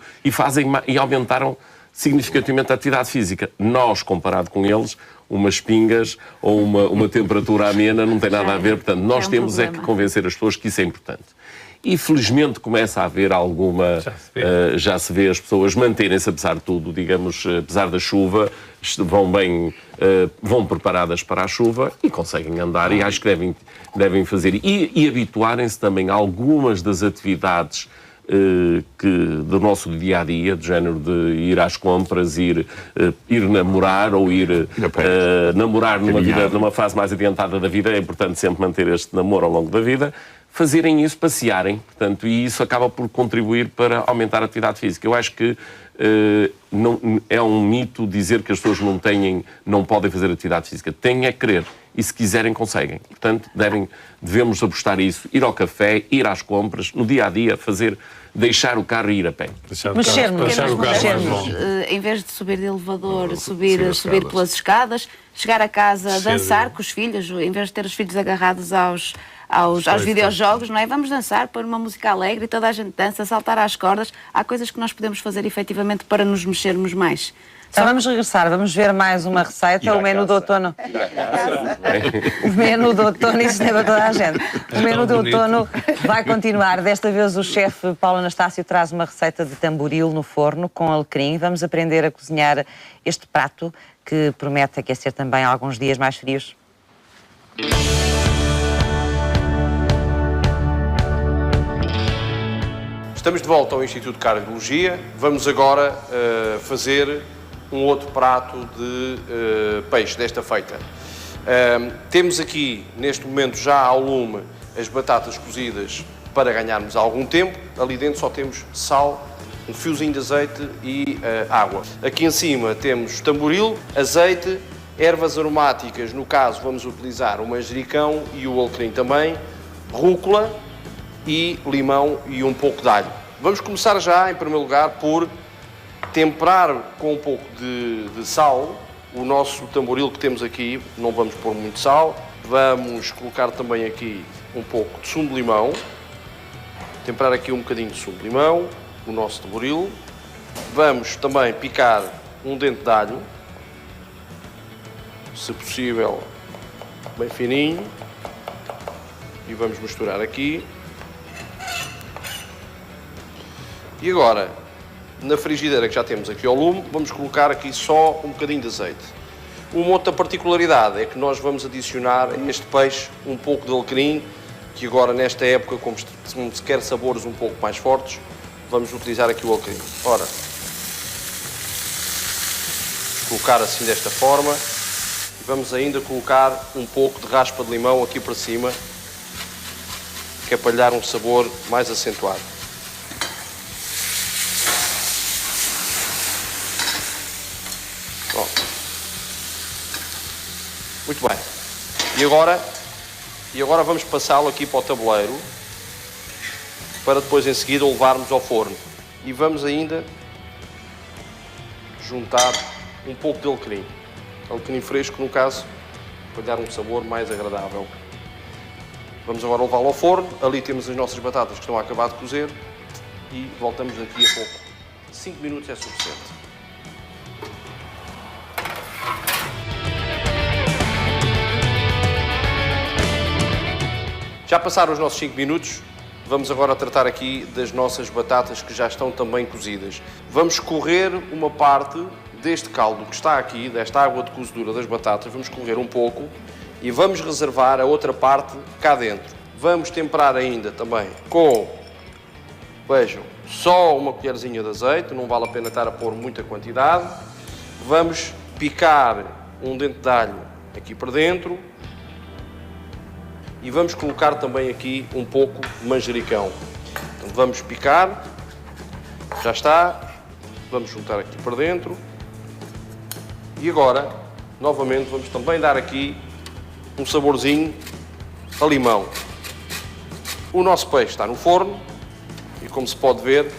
e aumentaram significativamente a atividade física. Nós, comparado com eles, umas pingas ou uma temperatura amena não tem nada a ver, portanto, nós temos que convencer as pessoas que isso é importante. E felizmente começa a haver alguma... Já se vê as pessoas manterem-se, apesar de tudo, digamos, apesar da chuva, vão preparadas para a chuva e conseguem andar, e acho que devem fazer. E habituarem-se também a algumas das atividades do nosso dia-a-dia, do género de ir às compras, ir namorar ou ir namorar numa fase mais adiantada da vida. É importante sempre manter este namoro ao longo da vida. Fazerem isso, passearem, portanto, e isso acaba por contribuir para aumentar a atividade física. Eu acho que não, é um mito dizer que as pessoas não podem fazer atividade física. Têm é querer, e se quiserem, conseguem. Portanto, devemos apostar a isso, ir ao café, ir às compras, no dia-a-dia, deixar o carro e ir a pé. Mexermos. Em vez de subir de elevador, subir pelas escadas, chegar a casa, dançar com os filhos, em vez de ter os filhos agarrados aos videojogos, não é? Vamos dançar, pôr uma música alegre e toda a gente dança, saltar às cordas. Há coisas que nós podemos fazer efetivamente para nos mexermos mais. Então vamos regressar, vamos ver mais uma receita, o menu do outono. O menu do outono, isso deve a toda a gente. O menu do outono vai continuar. Desta vez o chefe Paulo Anastácio traz uma receita de tamboril no forno com alecrim. Vamos aprender a cozinhar este prato que promete aquecer também alguns dias mais frios. Estamos de volta ao Instituto de Cardiologia. Vamos agora fazer um outro prato de peixe desta feita. Temos aqui, neste momento, já ao lume, as batatas cozidas para ganharmos algum tempo. Ali dentro só temos sal, um fiozinho de azeite e água. Aqui em cima temos tamboril, azeite, ervas aromáticas, no caso vamos utilizar o manjericão e o alecrim também, rúcula e limão e um pouco de alho. Vamos começar já, em primeiro lugar, por temperar com um pouco de sal o nosso tamboril que temos aqui. Não vamos pôr muito sal. Vamos colocar também aqui um pouco de sumo de limão. Temperar aqui um bocadinho de sumo de limão, o nosso tamboril. Vamos também picar um dente de alho, se possível bem fininho. E vamos misturar aqui. E agora, na frigideira que já temos aqui ao lume, vamos colocar aqui só um bocadinho de azeite. Uma outra particularidade é que nós vamos adicionar a este peixe um pouco de alecrim, que agora nesta época, como se quer sabores um pouco mais fortes, vamos utilizar aqui o alecrim. Ora, colocar assim desta forma, e vamos ainda colocar um pouco de raspa de limão aqui para cima, que é para lhe dar um sabor mais acentuado. Muito bem. E agora vamos passá-lo aqui para o tabuleiro, para depois em seguida o levarmos ao forno. E vamos ainda juntar um pouco de alecrim. Alecrim fresco, no caso, para dar um sabor mais agradável. Vamos agora levá-lo ao forno. Ali temos as nossas batatas que estão a acabar de cozer. E voltamos daqui a pouco. 5 minutos é suficiente. Já passaram os nossos 5 minutos, vamos agora tratar aqui das nossas batatas que já estão também cozidas. Vamos escorrer uma parte deste caldo que está aqui, desta água de cozedura das batatas, vamos escorrer um pouco e vamos reservar a outra parte cá dentro. Vamos temperar ainda também com, vejam, só uma colherzinha de azeite, não vale a pena estar a pôr muita quantidade. Vamos picar um dente de alho aqui para dentro e vamos colocar também aqui um pouco de manjericão. Então vamos picar, já está, vamos juntar aqui para dentro e agora, novamente, vamos também dar aqui um saborzinho a limão. O nosso peixe está no forno e, como se pode ver,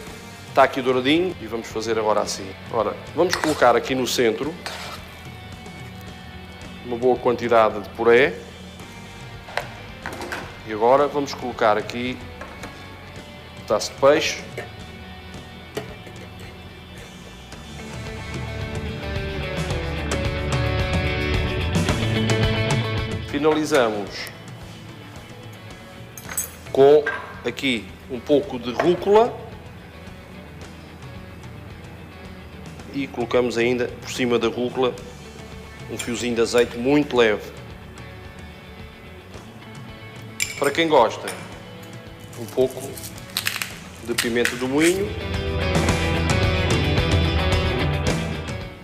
está aqui douradinho e vamos fazer agora assim. Ora, vamos colocar aqui no centro uma boa quantidade de puré e agora vamos colocar aqui um pedaço de peixe. Finalizamos com aqui um pouco de rúcula e colocamos ainda por cima da rúcula um fiozinho de azeite muito leve. Para quem gosta, um pouco de pimenta do moinho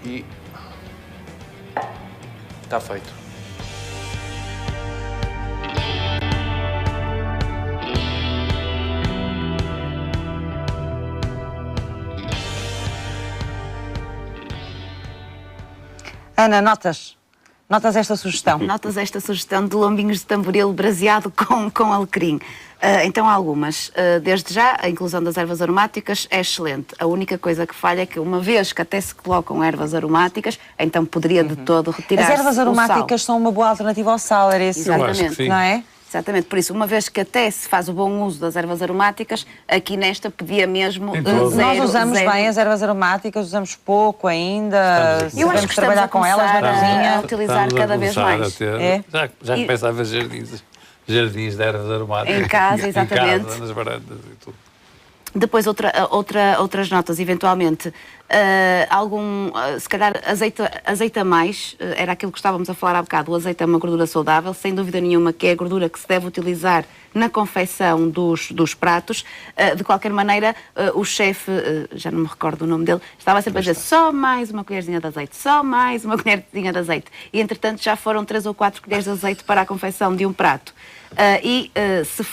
e está feito. Ana, notas esta sugestão? Notas esta sugestão de lombinhos de tamboril braseado com alecrim. Então, algumas. Desde já, a inclusão das ervas aromáticas é excelente. A única coisa que falha é que, uma vez que até se colocam ervas aromáticas, então poderia de todo retirar-se As ervas aromáticas são uma boa alternativa ao sal, era isso? Exatamente. Não é? Exatamente, por isso, uma vez que até se faz o bom uso das ervas aromáticas, aqui nesta pedia mesmo Nós usamos bem as ervas aromáticas, usamos pouco ainda, Eu acho que trabalhar com elas na cozinha. a utilizar cada vez mais. Já começa a haver jardins de ervas aromáticas. Em casa, exatamente. Em casa, nas varandas e tudo. Depois outras notas, eventualmente, se calhar azeite a mais, era aquilo que estávamos a falar há bocado, o azeite é uma gordura saudável, sem dúvida nenhuma que é a gordura que se deve utilizar na confecção dos pratos. De qualquer maneira, o chefe, já não me recordo o nome dele, estava sempre a dizer só mais uma colherzinha de azeite, só mais uma colherzinha de azeite. E, entretanto, já foram 3 ou 4 colheres de azeite para a confecção de um prato.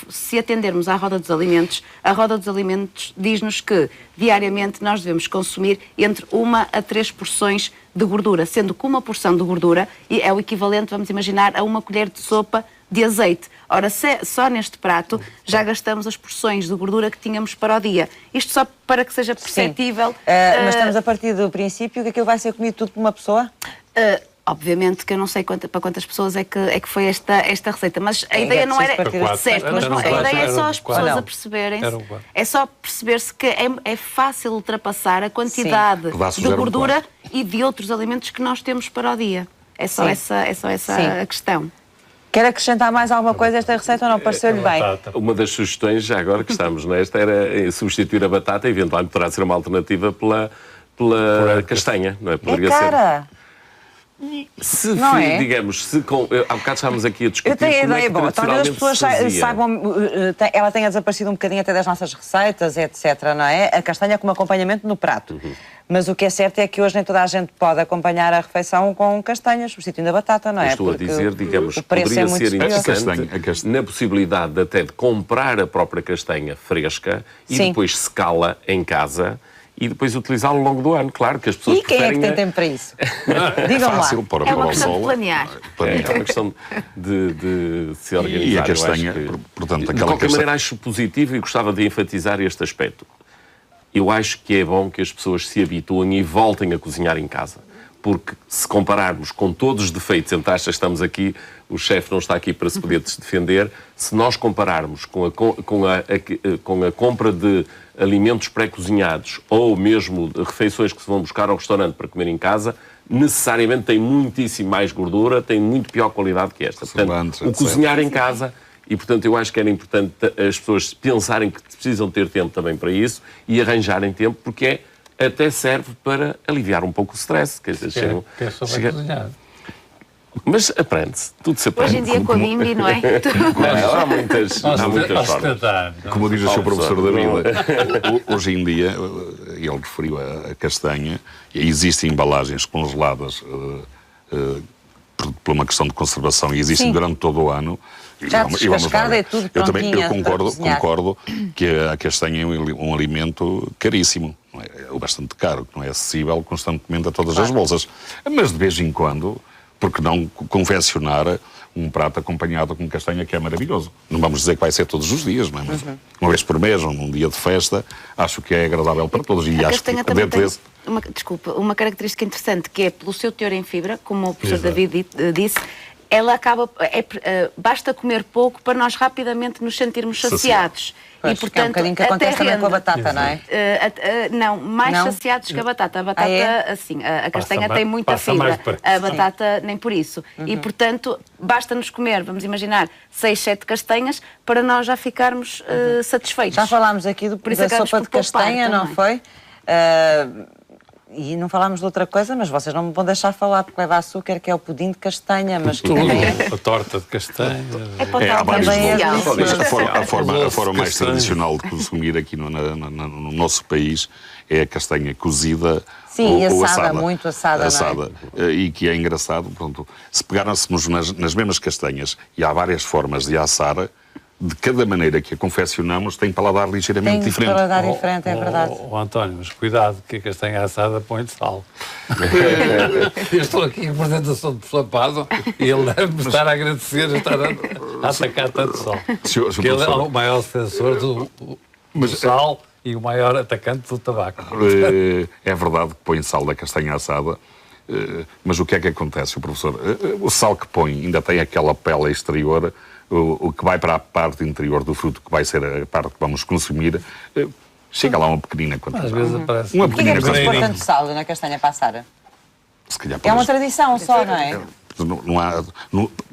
Se atendermos à roda dos alimentos, a roda dos alimentos diz-nos que diariamente nós devemos consumir entre 1 a 3 porções de gordura, sendo que uma porção de gordura é o equivalente, vamos imaginar, a uma colher de sopa de azeite. Ora, só neste prato já gastamos as porções de gordura que tínhamos para o dia. Isto só para que seja perceptível. Mas estamos a partir do princípio que aquilo vai ser comido tudo por uma pessoa? Obviamente que eu não sei para quantas pessoas é que foi esta receita, mas a ideia não era certo, mas a ideia é só as pessoas a perceberem-se. É só perceber-se que é fácil ultrapassar a quantidade de gordura e de outros alimentos que nós temos para o dia. É só essa a questão. Quer acrescentar mais alguma coisa a esta receita ou não? Pareceu-lhe bem? Uma das sugestões, já agora que estamos nesta, era substituir a batata, eventualmente poderá ser uma alternativa pela castanha, não é? Poderia ser. Digamos, há bocado estávamos aqui a discutir. Eu tenho a ideia, bom, talvez as pessoas saibam, ela tenha desaparecido um bocadinho até das nossas receitas, etc, não é? A castanha como acompanhamento no prato. Mas o que é certo é que hoje nem toda a gente pode acompanhar a refeição com castanhas, substituindo a batata, não é? Estou a dizer, digamos, poderia ser interessante na possibilidade até de comprar a própria castanha fresca e depois secá-la em casa e depois utilizá-lo ao longo do ano. Claro que as pessoas preferem... E quem é que tem tempo para isso? Digam lá. É uma questão de planear. É uma questão de se organizar. E a castanha, portanto, de qualquer maneira, acho positivo e gostava de enfatizar este aspecto. Eu acho que é bom que as pessoas se habituem e voltem a cozinhar em casa. Porque se compararmos com todos os defeitos, entre aspas, estamos aqui, o chefe não está aqui para se poder defender, se nós compararmos com a compra de alimentos pré-cozinhados ou mesmo de refeições que se vão buscar ao restaurante para comer em casa, necessariamente tem muitíssimo mais gordura, tem muito pior qualidade que esta. Portanto, o cozinhar em casa, e portanto eu acho que era importante as pessoas pensarem que precisam ter tempo também para isso e arranjarem tempo, porque até serve para aliviar um pouco o stress. Quer dizer, que é sobre cozinhar. Mas aprende-se, tudo se aprende. Hoje em dia com a Bimbi, não é? Não, há muitas formas. Como diz o seu professor David, hoje em dia, ele referiu a castanha, e existem embalagens congeladas por uma questão de conservação e existem durante todo o ano. Já descascada, é tudo prontinha. Eu concordo que a castanha é um alimento caríssimo, não é bastante caro, que não é acessível constantemente a todas as bolsas. Mas de vez em quando, porque não confeccionar um prato acompanhado com castanha, que é maravilhoso. Não vamos dizer que vai ser todos os dias, não é? Mas uma vez por mês, ou num dia de festa, acho que é agradável para todos. E a acho castanha que também dentro desse... uma característica interessante, que é pelo seu teor em fibra, como o professor David disse, ela acaba... basta comer pouco para nós rapidamente nos sentirmos saciados. Pois, e, portanto, é um bocadinho que acontece também com a batata, não é? Não, mais saciados que a batata. A batata, assim, a castanha tem muita fibra. A batata, nem por isso. E, portanto, basta-nos comer, vamos imaginar, 6, 7 castanhas para nós já ficarmos satisfeitos. Já falámos aqui da sopa de castanha, não foi? E não falámos de outra coisa, mas vocês não me vão deixar falar, porque leva açúcar, que é o pudim de castanha, mas tudo, também a torta de castanha. A forma mais tradicional de consumir aqui no nosso país é a castanha cozida. Sim, ou assada, muito assada. Não é? E que é engraçado, pronto, se pegássemos nas mesmas castanhas, e há várias formas de assar, de cada maneira que a confeccionamos, tem paladar ligeiramente diferente. Tem paladar diferente, é verdade. António, mas cuidado, que a castanha assada põe de sal. Eu estou aqui em representação do professor Pado e ele deve-me estar a agradecer a estar a atacar tanto sal. Porque ele é o maior defensor do sal e o maior atacante do tabaco. É verdade que põe sal da castanha assada, mas o que é que acontece, o professor? O sal que põe ainda tem aquela pele exterior. O que vai para a parte interior do fruto, que vai ser a parte que vamos consumir, chega lá uma pequenina quantidade. Às vezes aparece. Uma pequenina quantidade. Por que é tanto sal na castanha passada? Se calhar é uma tradição só, não é?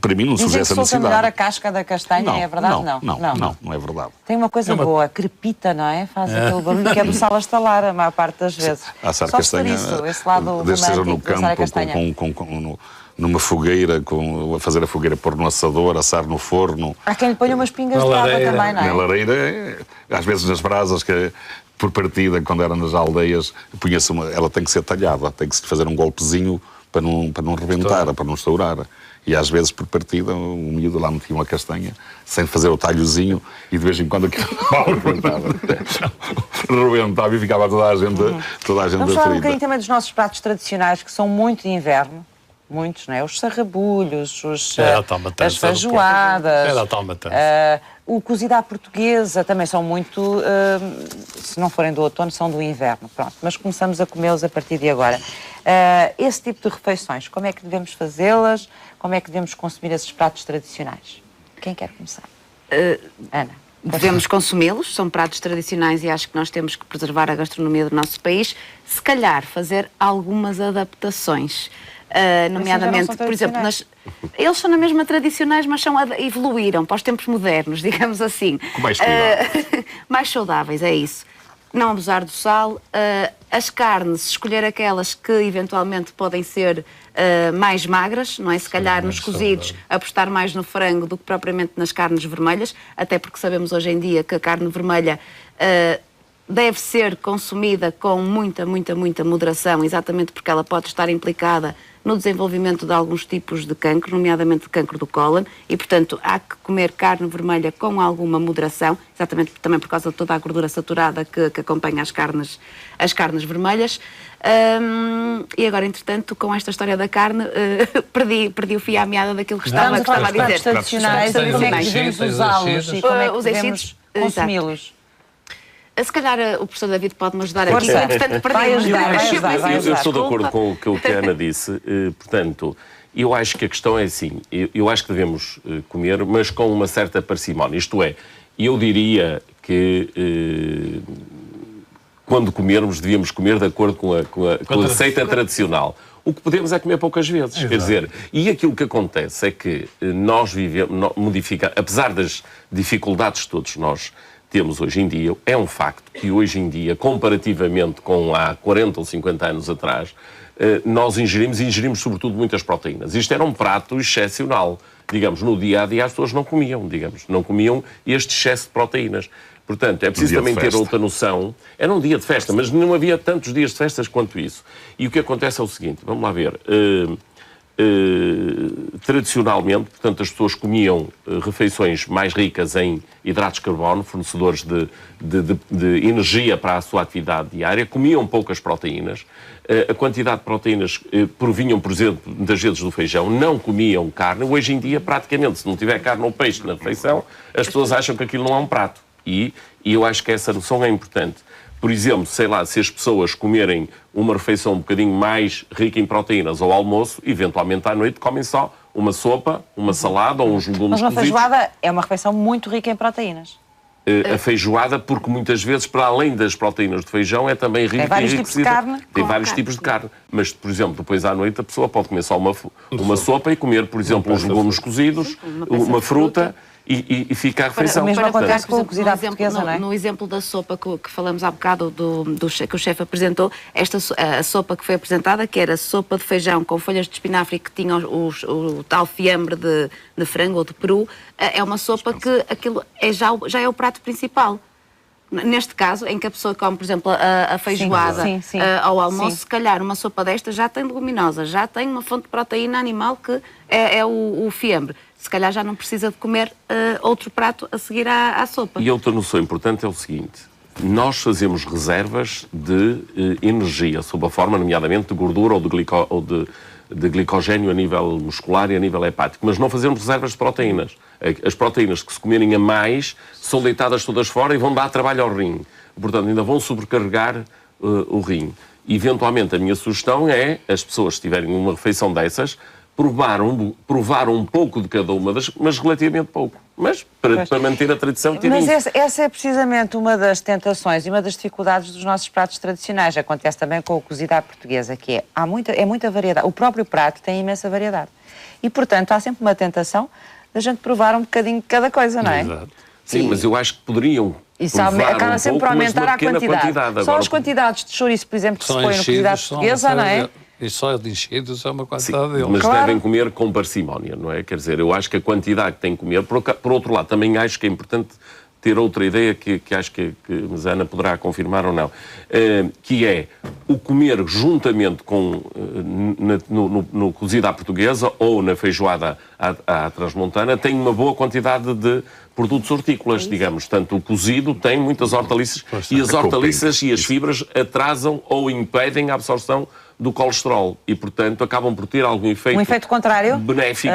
Para mim não surge essa necessidade. Melhor a casca da castanha, não, é verdade? Não é verdade. Tem uma coisa boa, crepita, não é? Faz aquele barulho que é do sal a estalar a maior parte das vezes. Assar castanha, isso, esse lado desde seja no campo, numa fogueira, a fazer a fogueira, pôr no assador, assar no forno. Há quem lhe ponha umas pingas de água também, não é? Na lareira, às vezes nas brasas, que por partida, quando era nas aldeias, punha-se ela tem que ser talhada, tem que se fazer um golpezinho para não rebentar, para não estourar. E às vezes, por partida, o miúdo lá metia uma castanha, sem fazer o talhozinho, e de vez em quando aquilo rebentava e ficava toda a gente Vamos falar um bocadinho também dos nossos pratos tradicionais, que são muito de inverno. Muitos, não é? Os sarrabulhos, as feijoadas, o cozido à portuguesa, também são muito, se não forem do outono, são do inverno. Pronto, mas começamos a comê-los a partir de agora. Esse tipo de refeições, como é que devemos fazê-las? Como é que devemos consumir esses pratos tradicionais? Quem quer começar? Ana. Devemos consumi-los, são pratos tradicionais e acho que nós temos que preservar a gastronomia do nosso país. Se calhar, fazer algumas adaptações. Nomeadamente, por exemplo, eles são na mesma tradicionais, mas evoluíram para os tempos modernos, digamos assim. Com mais cuidado. Mais saudáveis, é isso. Não abusar do sal. As carnes, escolher aquelas que eventualmente podem ser mais magras, não é? Se calhar nos cozidos apostar mais no frango do que propriamente nas carnes vermelhas, até porque sabemos hoje em dia que a carne vermelha deve ser consumida com muita moderação, exatamente porque ela pode estar implicada no desenvolvimento de alguns tipos de cancro, nomeadamente de cancro do cólon, e, portanto, há que comer carne vermelha com alguma moderação, exatamente também por causa de toda a gordura saturada que acompanha as carnes vermelhas. E agora, entretanto, com esta história da carne, perdi o fio à meada daquilo que estava a dizer. Pratos tradicionais, como é que devemos usá-los e como é que devemos consumi-los? Se calhar o professor David pode-me ajudar aqui. Portanto, vai ajudar. Eu estou de acordo com o que a Ana disse. Portanto, eu acho que a questão é assim. Eu acho que devemos comer, mas com uma certa parcimónia. Isto é, eu diria que quando comermos, devíamos comer de acordo com a receita tradicional. O que podemos é comer poucas vezes. Exato. Quer dizer, e aquilo que acontece é que nós vivemos, apesar das dificuldades que todos nós temos hoje em dia, é um facto que hoje em dia, comparativamente com há 40 ou 50 anos atrás, nós ingerimos sobretudo muitas proteínas. Isto era um prato excepcional. Digamos, no dia-a-dia as pessoas não comiam este excesso de proteínas. Portanto, é preciso também ter outra noção. Era um dia de festa, mas não havia tantos dias de festas quanto isso. E o que acontece é o seguinte, vamos lá ver. Tradicionalmente, portanto, as pessoas comiam refeições mais ricas em hidratos de carbono, fornecedores de energia para a sua atividade diária, comiam poucas proteínas. A quantidade de proteínas provinham, por exemplo, muitas vezes do feijão, não comiam carne. Hoje em dia, praticamente, se não tiver carne ou peixe na refeição, as pessoas acham que aquilo não é um prato. E eu acho que essa noção é importante. Por exemplo, sei lá, se as pessoas comerem uma refeição um bocadinho mais rica em proteínas ao almoço, eventualmente à noite comem só uma sopa, uma salada ou uns legumes cozidos. Mas uma feijoada é uma refeição muito rica em proteínas. A feijoada, porque muitas vezes, para além das proteínas de feijão, é também rica em vários tipos de carne. Tem vários tipos de carne. Mas, por exemplo, depois à noite a pessoa pode comer só uma sopa e comer, por exemplo, uns legumes cozidos, uma fruta. E fica a refeição. O mesmo acontece com a cozida portuguesa, não é? No exemplo da sopa que falamos há bocado, que o chefe apresentou, a sopa que foi apresentada, que era sopa de feijão com folhas de espinafre que tinha o tal fiambre de frango ou de peru, é uma sopa que aquilo já é o prato principal. Neste caso, em que a pessoa come, por exemplo, a feijoada ao almoço, se calhar uma sopa desta já tem leguminosa, já tem uma fonte de proteína animal que é o fiambre. Se calhar já não precisa de comer outro prato a seguir à sopa. E outra noção importante é o seguinte: nós fazemos reservas de energia, sob a forma, nomeadamente, de gordura ou de glicogénio a nível muscular e a nível hepático, mas não fazemos reservas de proteínas. As proteínas que se comerem a mais são deitadas todas fora e vão dar trabalho ao rim. Portanto, ainda vão sobrecarregar o rim. Eventualmente, a minha sugestão é, as pessoas, se tiverem uma refeição dessas, provar um pouco de cada uma mas relativamente pouco. Mas para manter a tradição... Mas essa é precisamente uma das tentações e uma das dificuldades dos nossos pratos tradicionais. Acontece também com a cozida à portuguesa, que é muita variedade. O próprio prato tem imensa variedade. E, portanto, há sempre uma tentação da gente provar um bocadinho de cada coisa, não é? Exato. Sim, mas eu acho que poderiam... Isso acaba sempre por aumentar a quantidade. Só as quantidades de chouriço, por exemplo, que se põe na cozida à portuguesa, não é? E só de enchidos é uma quantidade deles. Mas devem comer com parcimónia, não é? Quer dizer, eu acho que a quantidade que têm que comer... Por outro lado, também acho que é importante ter outra ideia que acho que a Ana poderá confirmar ou não, que é o comer juntamente com no cozido à portuguesa ou na feijoada à transmontana tem uma boa quantidade de produtos hortícolas, digamos. Tanto o cozido tem muitas hortaliças e as hortaliças e as fibras atrasam ou impedem a absorção do colesterol e, portanto, acabam por ter algum efeito... Um efeito contrário? Benéfico.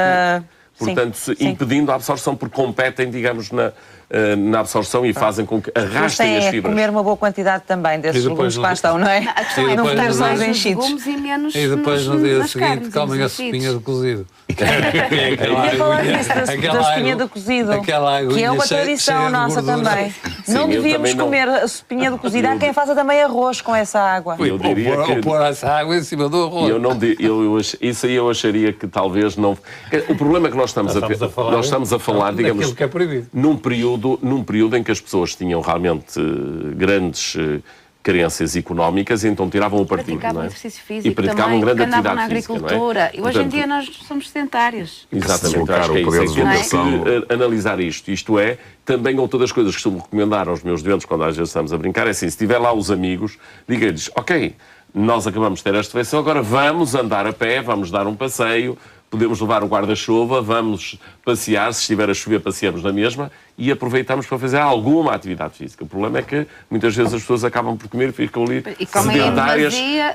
Portanto, impedindo a absorção, porque competem, digamos, na absorção e fazem com que arrastem as fibras. Comer uma boa quantidade também desses legumes que lá estão, não é? Não ficar só os enchidos. E depois, no dia seguinte, comem a sopinha de cozido. Ia falar disso, da sopinha do cozido, que é uma tradição nossa também. Não devíamos comer a sopinha do cozido. Há quem faça também arroz com essa água. Eu diria que... Ou pôr essa água em cima do arroz. Isso aí eu acharia que talvez não... O problema é que nós estamos a falar, digamos, que é proibido. num período em que as pessoas tinham realmente grandes carências económicas e então tiravam o partido, praticavam não é? Exercício físico e praticavam também, grande atividade na agricultura. Física, E hoje em dia nós somos sedentários. Exatamente, acho que é isso. Temos que analisar isto. Isto é, também outra das coisas que costumo recomendar aos meus doentes, quando às vezes estamos a brincar, é assim, se tiver lá os amigos, diga-lhes, ok, nós acabamos de ter esta refeição, agora vamos andar a pé, vamos dar um passeio, podemos levar o guarda-chuva, vamos passear, se estiver a chover passeamos na mesma e aproveitamos para fazer alguma atividade física. O problema é que muitas vezes as pessoas acabam por comer e ficam ali sedentárias.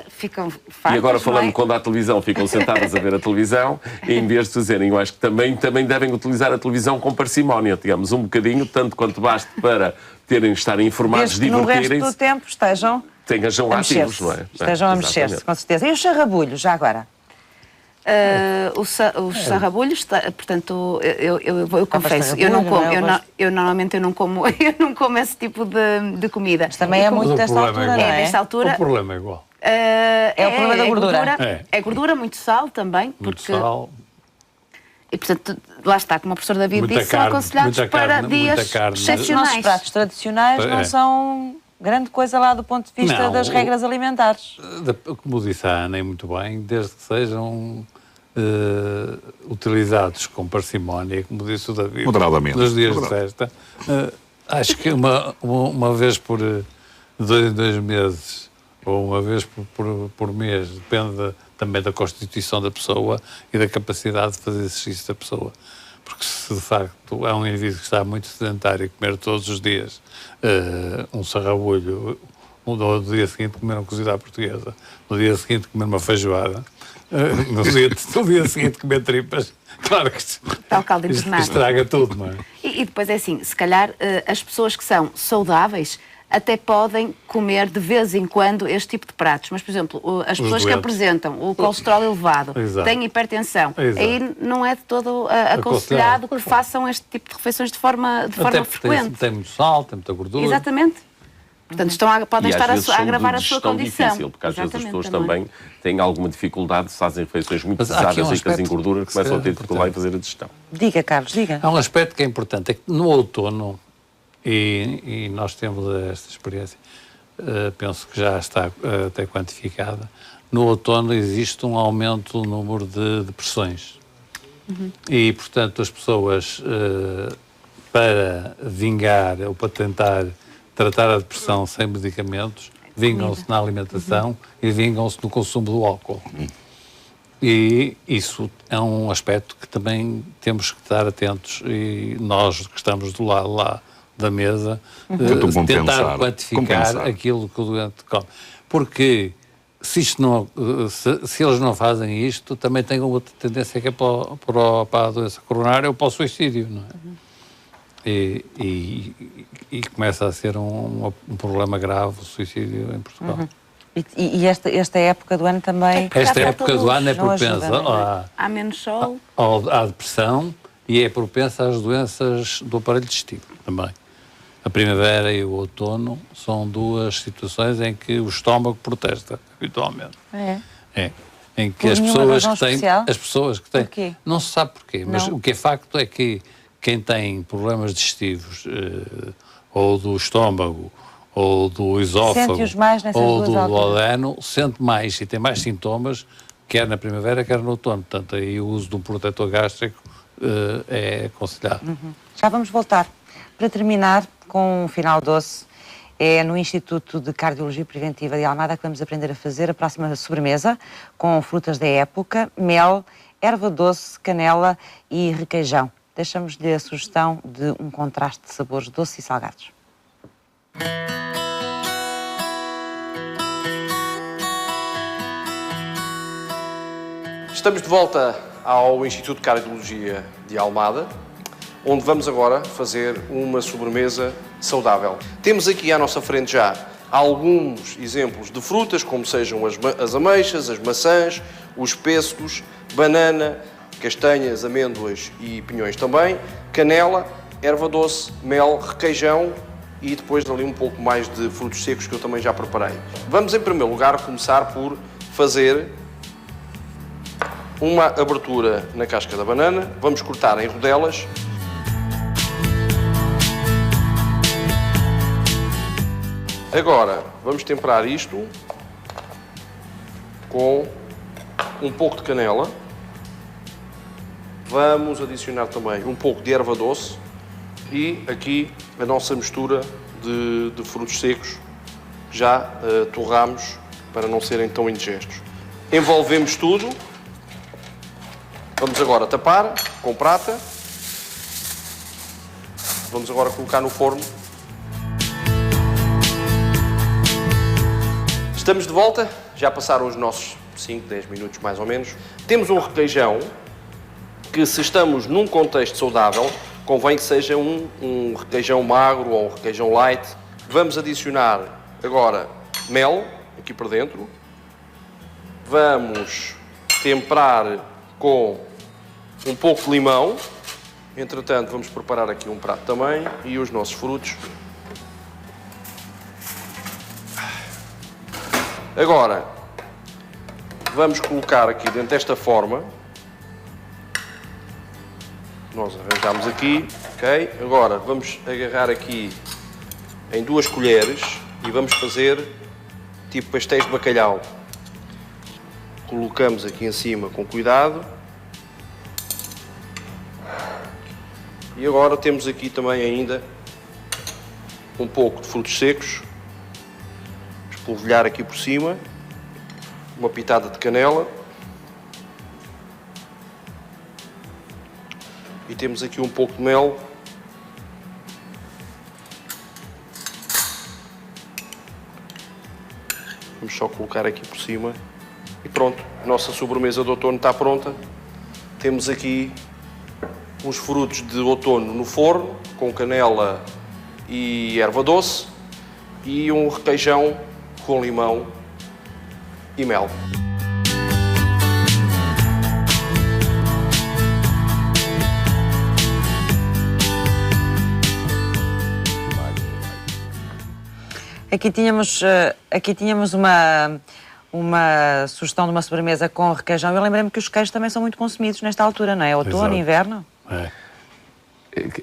Ficam fartas, e agora falando quando há televisão, ficam sentadas a ver a televisão e em vez de fazerem, eu acho que também devem utilizar a televisão com parcimónia, digamos, um bocadinho, tanto quanto basta para estarem informados, divertirem-se. No resto do tempo estejam ativos, não é? Estejam a mexer-se, com certeza. E os charrabulhos, já agora? Os sarrabulhos, portanto, eu confesso, eu normalmente não como esse tipo de comida. Mas também é muito desta altura, não é? Desta altura. O problema é igual. É o problema da gordura. É gordura, muito sal também. Muito sal. E, portanto, lá está, como a professora David disse, são aconselhados para dias excepcionais. Os nossos pratos tradicionais não são grande coisa lá do ponto de vista das regras alimentares. Como disse a Ana, muito bem, desde que sejam utilizados com parcimónia, como disse o David, moderadamente, nos dias de festa. Acho que uma vez por 2 meses, ou uma vez por mês, depende também da constituição da pessoa e da capacidade de fazer exercício da pessoa. Porque se de facto é um indivíduo que está muito sedentário e comer todos os dias um sarrabulho, no dia seguinte comer uma cozida à portuguesa, no dia seguinte comer uma feijoada, no dia seguinte comer tripas, claro que isto estraga tudo, não é? E depois é assim, se calhar as pessoas que são saudáveis até podem comer de vez em quando este tipo de pratos. Mas, por exemplo, as pessoas que apresentam o colesterol elevado, têm hipertensão, aí não é de todo aconselhado que façam este tipo de refeições de forma frequente. Tem muito sal, tem muita gordura. Exatamente. Portanto, podem estar a agravar a sua condição. Difícil, porque às vezes as pessoas também têm alguma dificuldade, se fazem refeições muito pesadas, ricas em gordura, começam a ter dificuldade em fazer a digestão. Diga, Carlos, diga. Há um aspecto que é importante, é que no outono, e nós temos esta experiência, penso que já está até quantificada, no outono existe um aumento no número de depressões. E, portanto, as pessoas, para vingar ou para tentar tratar a depressão sem medicamentos, vingam-se na alimentação e vingam-se no consumo do álcool. E isso é um aspecto que também temos que estar atentos, e nós que estamos do lado lá da mesa, tentar quantificar aquilo que o doente come. Porque se eles não fazem isto, também têm outra tendência que é para a doença coronária ou para o suicídio, não é? E começa a ser um problema grave o suicídio em Portugal. E esta época do ano também... Esta época do ano é propensa há menos sol, à depressão, e é propensa às doenças do aparelho digestivo também. A primavera e o outono são 2 situações em que o estômago protesta, habitualmente. Em que as pessoas que têm... Porquê? Não se sabe porquê, mas o que é facto é que quem tem problemas digestivos, ou do estômago, ou do esófago, ou do duodeno, sente mais e tem mais sintomas, quer na primavera, quer no outono. Portanto, aí o uso de um protetor gástrico é aconselhado. Já vamos voltar. Para terminar, com um final doce, é no Instituto de Cardiologia Preventiva de Almada que vamos aprender a fazer a próxima sobremesa, com frutas da época, mel, erva doce, canela e requeijão. Deixamos-lhe a sugestão de um contraste de sabores doces e salgados. Estamos de volta ao Instituto de Cardiologia de Almada, onde vamos agora fazer uma sobremesa saudável. Temos aqui à nossa frente já alguns exemplos de frutas, como sejam as ameixas, as maçãs, os pêssegos, banana, castanhas, amêndoas e pinhões também, canela, erva doce, mel, requeijão e depois ali um pouco mais de frutos secos que eu também já preparei. Vamos, em primeiro lugar, começar por fazer uma abertura na casca da banana. Vamos cortar em rodelas. Agora, vamos temperar isto com um pouco de canela. Vamos adicionar também um pouco de erva doce e aqui a nossa mistura de frutos secos que já torramos para não serem tão indigestos. Envolvemos tudo. Vamos agora tapar com prata. Vamos agora colocar no forno. Estamos de volta. Já passaram os nossos 5, 10 minutos mais ou menos. Temos um requeijão que, se estamos num contexto saudável, convém que seja um requeijão magro ou um requeijão light. Vamos adicionar agora mel aqui por dentro. Vamos temperar com um pouco de limão. Entretanto, vamos preparar aqui um prato também e os nossos frutos. Agora, vamos colocar aqui dentro desta forma. Nós arranjamos aqui, ok? Agora, vamos agarrar aqui em 2 colheres e vamos fazer tipo pastéis de bacalhau. Colocamos aqui em cima com cuidado. E agora temos aqui também ainda um pouco de frutos secos. Espolvilhar aqui por cima. Uma pitada de canela. E temos aqui um pouco de mel. Vamos só colocar aqui por cima. E pronto, a nossa sobremesa de outono está pronta. Temos aqui uns frutos de outono no forno, com canela e erva doce, e um requeijão com limão e mel. Aqui tínhamos uma sugestão de uma sobremesa com requeijão. Eu lembrei-me que os queijos também são muito consumidos nesta altura, não é? Outono, Exato. Inverno. É.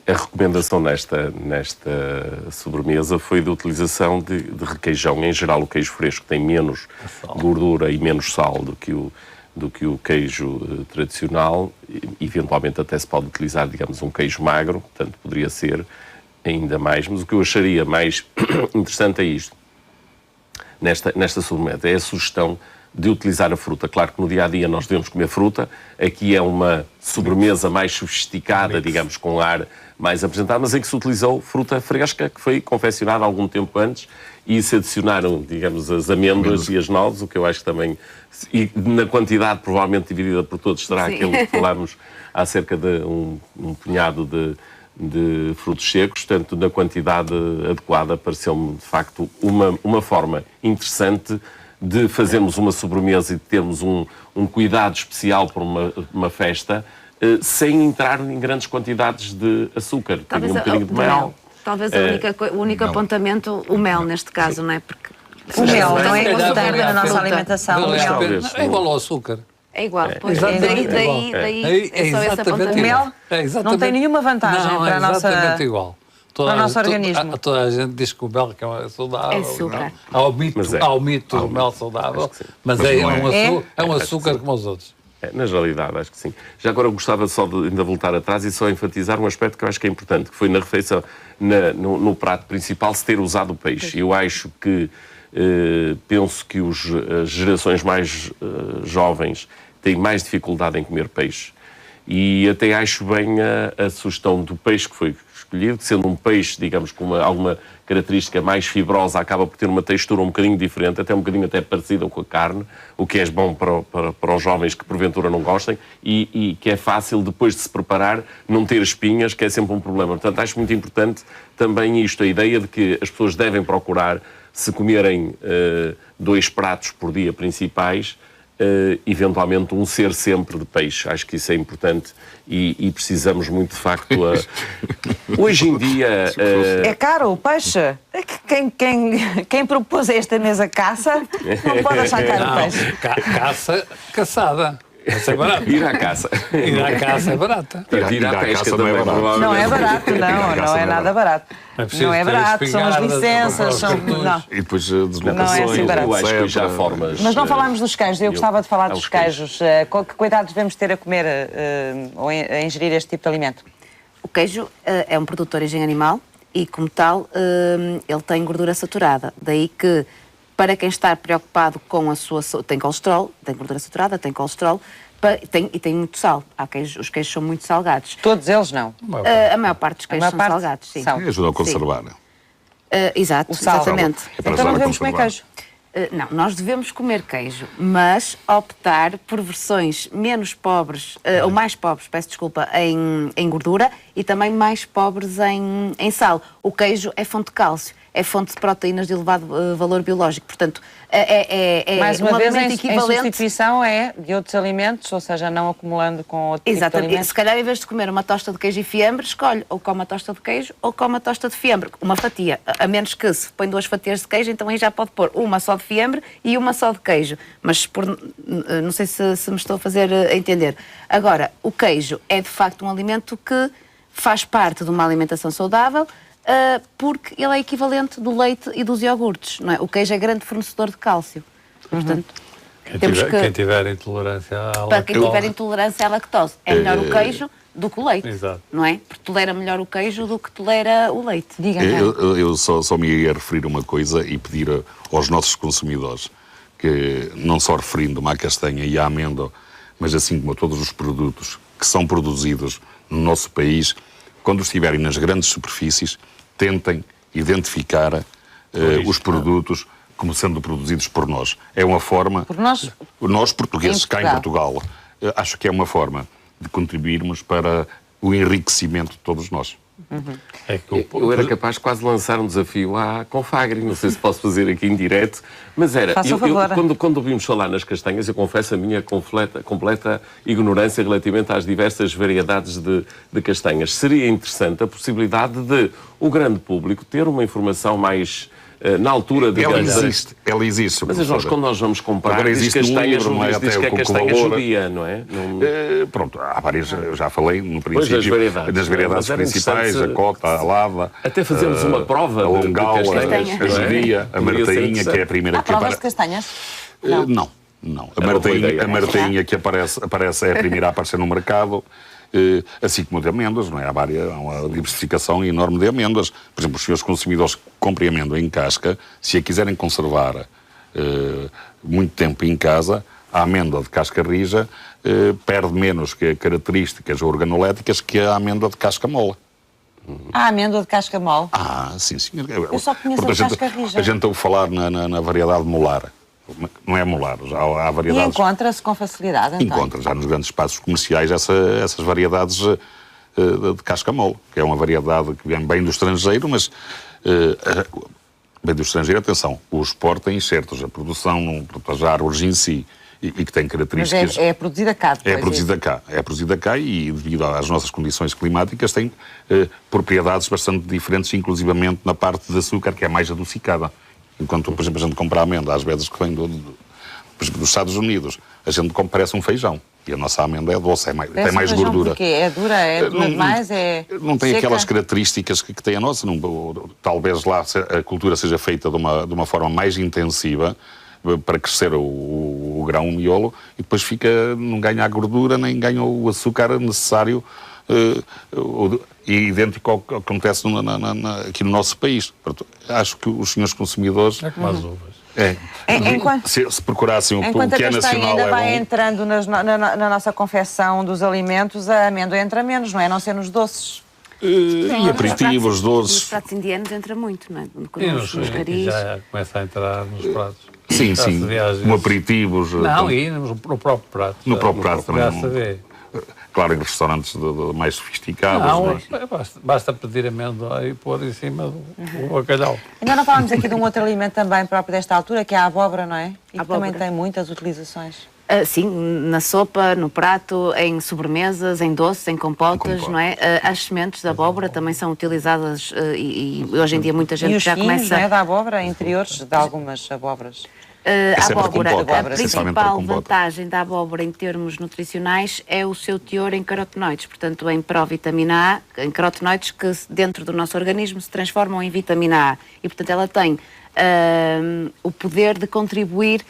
A recomendação nesta sobremesa foi de utilização de requeijão. Em geral, o queijo fresco tem menos gordura e menos sal do que o queijo tradicional. Eventualmente até se pode utilizar, digamos, um queijo magro, portanto poderia ser ainda mais. Mas o que eu acharia mais interessante é isto. Nesta sobremesa é a sugestão de utilizar a fruta. Claro que no dia-a-dia nós devemos comer fruta. Aqui é uma sobremesa mais sofisticada, digamos, com ar mais apresentado, mas em que se utilizou fruta fresca, que foi confeccionada algum tempo antes, e se adicionaram, digamos, as amêndoas e as nozes, o que eu acho que também, e na quantidade provavelmente dividida por todos, será aquilo que falámos acerca de um punhado de frutos secos, portanto, na quantidade adequada, pareceu-me, de facto, uma forma interessante de fazermos uma sobremesa e de termos um cuidado especial para uma festa, sem entrar em grandes quantidades de açúcar. Tem um bocadinho de mel. Talvez o único apontamento, o mel, neste caso, não é? Porque O mel não é importante na nossa alimentação. O mel. É igual ao açúcar. é igual, pois. Exatamente Daí é só esse exatamente apontamento. O mel exatamente. não tem nenhuma vantagem Não, para a nossa... exatamente igual. Para o nosso organismo. Toda a gente diz que o mel que é saudável. É açúcar. Há o mito do mel saudável, mas é um açúcar como os outros. Na realidade, acho que sim. Já agora eu gostava só de ainda voltar atrás e só enfatizar um aspecto que eu acho que é importante, que foi na refeição, no prato principal, se ter usado o peixe. Eu acho que, penso que as gerações mais jovens têm mais dificuldade em comer peixe. E até acho bem a sugestão do peixe que foi escolhido, que sendo um peixe, digamos, com alguma característica mais fibrosa, acaba por ter uma textura um bocadinho diferente, até um bocadinho até parecida com a carne, o que é bom para os jovens que porventura não gostem, e que é fácil depois de se preparar não ter espinhas, que é sempre um problema. Portanto, acho muito importante também isto, a ideia de que as pessoas devem procurar, se comerem 2 pratos por dia principais, eventualmente um ser sempre de peixe. Acho que isso é importante e precisamos muito, de facto. Hoje em dia... É caro o peixe? Quem propôs esta mesa caça não pode achar caro o peixe. Caçada. Essa é barata. Ir à caça. Ir à caça é barata. Ir à pesca também é barato. Não é barato, não é nada barato. Não é barato, são as licenças, não. E depois Não é assim barato. Eu acho que já há formas... Mas não falámos dos queijos, eu gostava de falar dos queijos. Que cuidados devemos ter a comer ou a ingerir este tipo de alimento? O queijo é um produto de origem animal e, como tal, ele tem gordura saturada. Daí que, para quem está preocupado com a sua saúde, tem colesterol, tem gordura saturada, tem colesterol e tem muito sal. Os queijos são muito salgados. Todos eles não? A maior parte dos queijos são salgados, sim. E ajuda a conservar. Exato, O sal. exatamente. Então não devemos comer queijo? Não, nós devemos comer queijo, mas optar por versões menos pobres, ou mais pobres, peço desculpa, em gordura e também mais pobres em sal. O queijo é fonte de cálcio, é fonte de proteínas de elevado valor biológico, portanto, é mais uma vez, alimento em substituição de outros alimentos, ou seja, não acumulando com outro tipo de alimentos. Se calhar, em vez de comer uma tosta de queijo e fiambre, escolhe ou come uma tosta de queijo ou come uma tosta de fiambre, uma fatia, a menos que se põe 2 fatias de queijo, então aí já pode pôr uma só de fiambre e uma só de queijo, mas não sei se me estou a fazer entender. Agora, o queijo é de facto um alimento que faz parte de uma alimentação saudável. porque ele é equivalente do leite e dos iogurtes, não é? O queijo é grande fornecedor de cálcio. Portanto, Quem tiver intolerância à lactose... Para quem tiver intolerância à lactose, é melhor o queijo do que o leite. Exato. Não é? Porque tolera melhor o queijo do que tolera o leite. Diga, Eu só me ia referir uma coisa e pedir aos nossos consumidores que, não só referindo-me à castanha e à amêndoa, mas assim como a todos os produtos que são produzidos no nosso país, quando estiverem nas grandes superfícies, tentem identificar os produtos como sendo produzidos por nós. É uma forma... Por nós? Nós, portugueses, cá em Portugal, acho que é uma forma de contribuirmos para o enriquecimento de todos nós. Eu era capaz de quase lançar um desafio à Confagri, não sei se posso fazer aqui em direto, mas era, quando ouvimos falar nas castanhas, eu confesso a minha completa ignorância relativamente às diversas variedades de castanhas. Seria interessante a possibilidade de o grande público ter uma informação mais... na altura de... Ela existe. Mas quando nós vamos comprar, diz castanhas, diz que é castanha judia, não é? Pronto, há várias, eu já falei no princípio, das variedades principais, a cota, a lava... Até fazemos uma prova a longala, de castanhas, a judia, a martainha, que é a primeira Há provas de castanhas? Não. A martainha que aparece é a primeira a aparecer no mercado. Assim como de amêndoas, não é? Há uma diversificação enorme de amêndoas. Por exemplo, os senhores consumidores que comprem amêndoa em casca, se a quiserem conservar muito tempo em casa, a amêndoa de casca rija perde menos que características organoléticas que a amêndoa de casca mole. A amêndoa de casca mole? Sim, senhor. Eu só conheço a casca rija. A gente ouve falar na variedade molar. Não é molar, já há variedades... E encontra-se com facilidade, então? Encontra já nos grandes espaços comerciais essas variedades de casca mole, que é uma variedade que vem bem do estrangeiro, mas bem do estrangeiro, atenção, o exporta em certos, a produção, as árvores em si, e que tem características... Mas é produzida cá depois? É produzida cá e, devido às nossas condições climáticas, tem propriedades bastante diferentes, inclusivamente na parte de açúcar, que é mais adocicada. Enquanto, por exemplo, a gente compra a amêndoa, às vezes que vem por exemplo, dos Estados Unidos, a gente parece um feijão. E a nossa amêndoa é doce, tem mais gordura. Porquê? É dura? É demais? Não tem seca? aquelas características que tem a nossa. Talvez lá a cultura seja feita de uma forma mais intensiva para crescer o grão, o miolo, e depois não ganha a gordura, nem ganha o açúcar necessário e idêntico ao que acontece aqui no nosso país. Portanto, acho que os senhores consumidores... É como as uvas. Se procurassem o que é nacional... Enquanto a castanha ainda vai entrando na nossa confecção dos alimentos, a amêndoa entra menos, não é? A não ser nos doces. E aperitivos, doces... Nos pratos indianos entra muito, não é? Nos caris. Já começa a entrar nos pratos. Sim. Como aperitivos... Não, e no próprio prato. No próprio prato também. Claro, em restaurantes mais sofisticados. Basta pedir amêndoa e pôr em cima do bacalhau. Ainda não falámos aqui de um outro alimento também próprio desta altura, que é a abóbora, não é? E que também tem muitas utilizações. Sim, na sopa, no prato, em sobremesas, em doces, em compotas, não é? As sementes da abóbora também são utilizadas e hoje em dia muita gente já começa... não é, da abóbora, interiores de algumas abóboras. A principal vantagem da abóbora em termos nutricionais é o seu teor em carotenoides, portanto em provitamina A, em carotenoides que dentro do nosso organismo se transformam em vitamina A e portanto ela tem o poder de contribuir,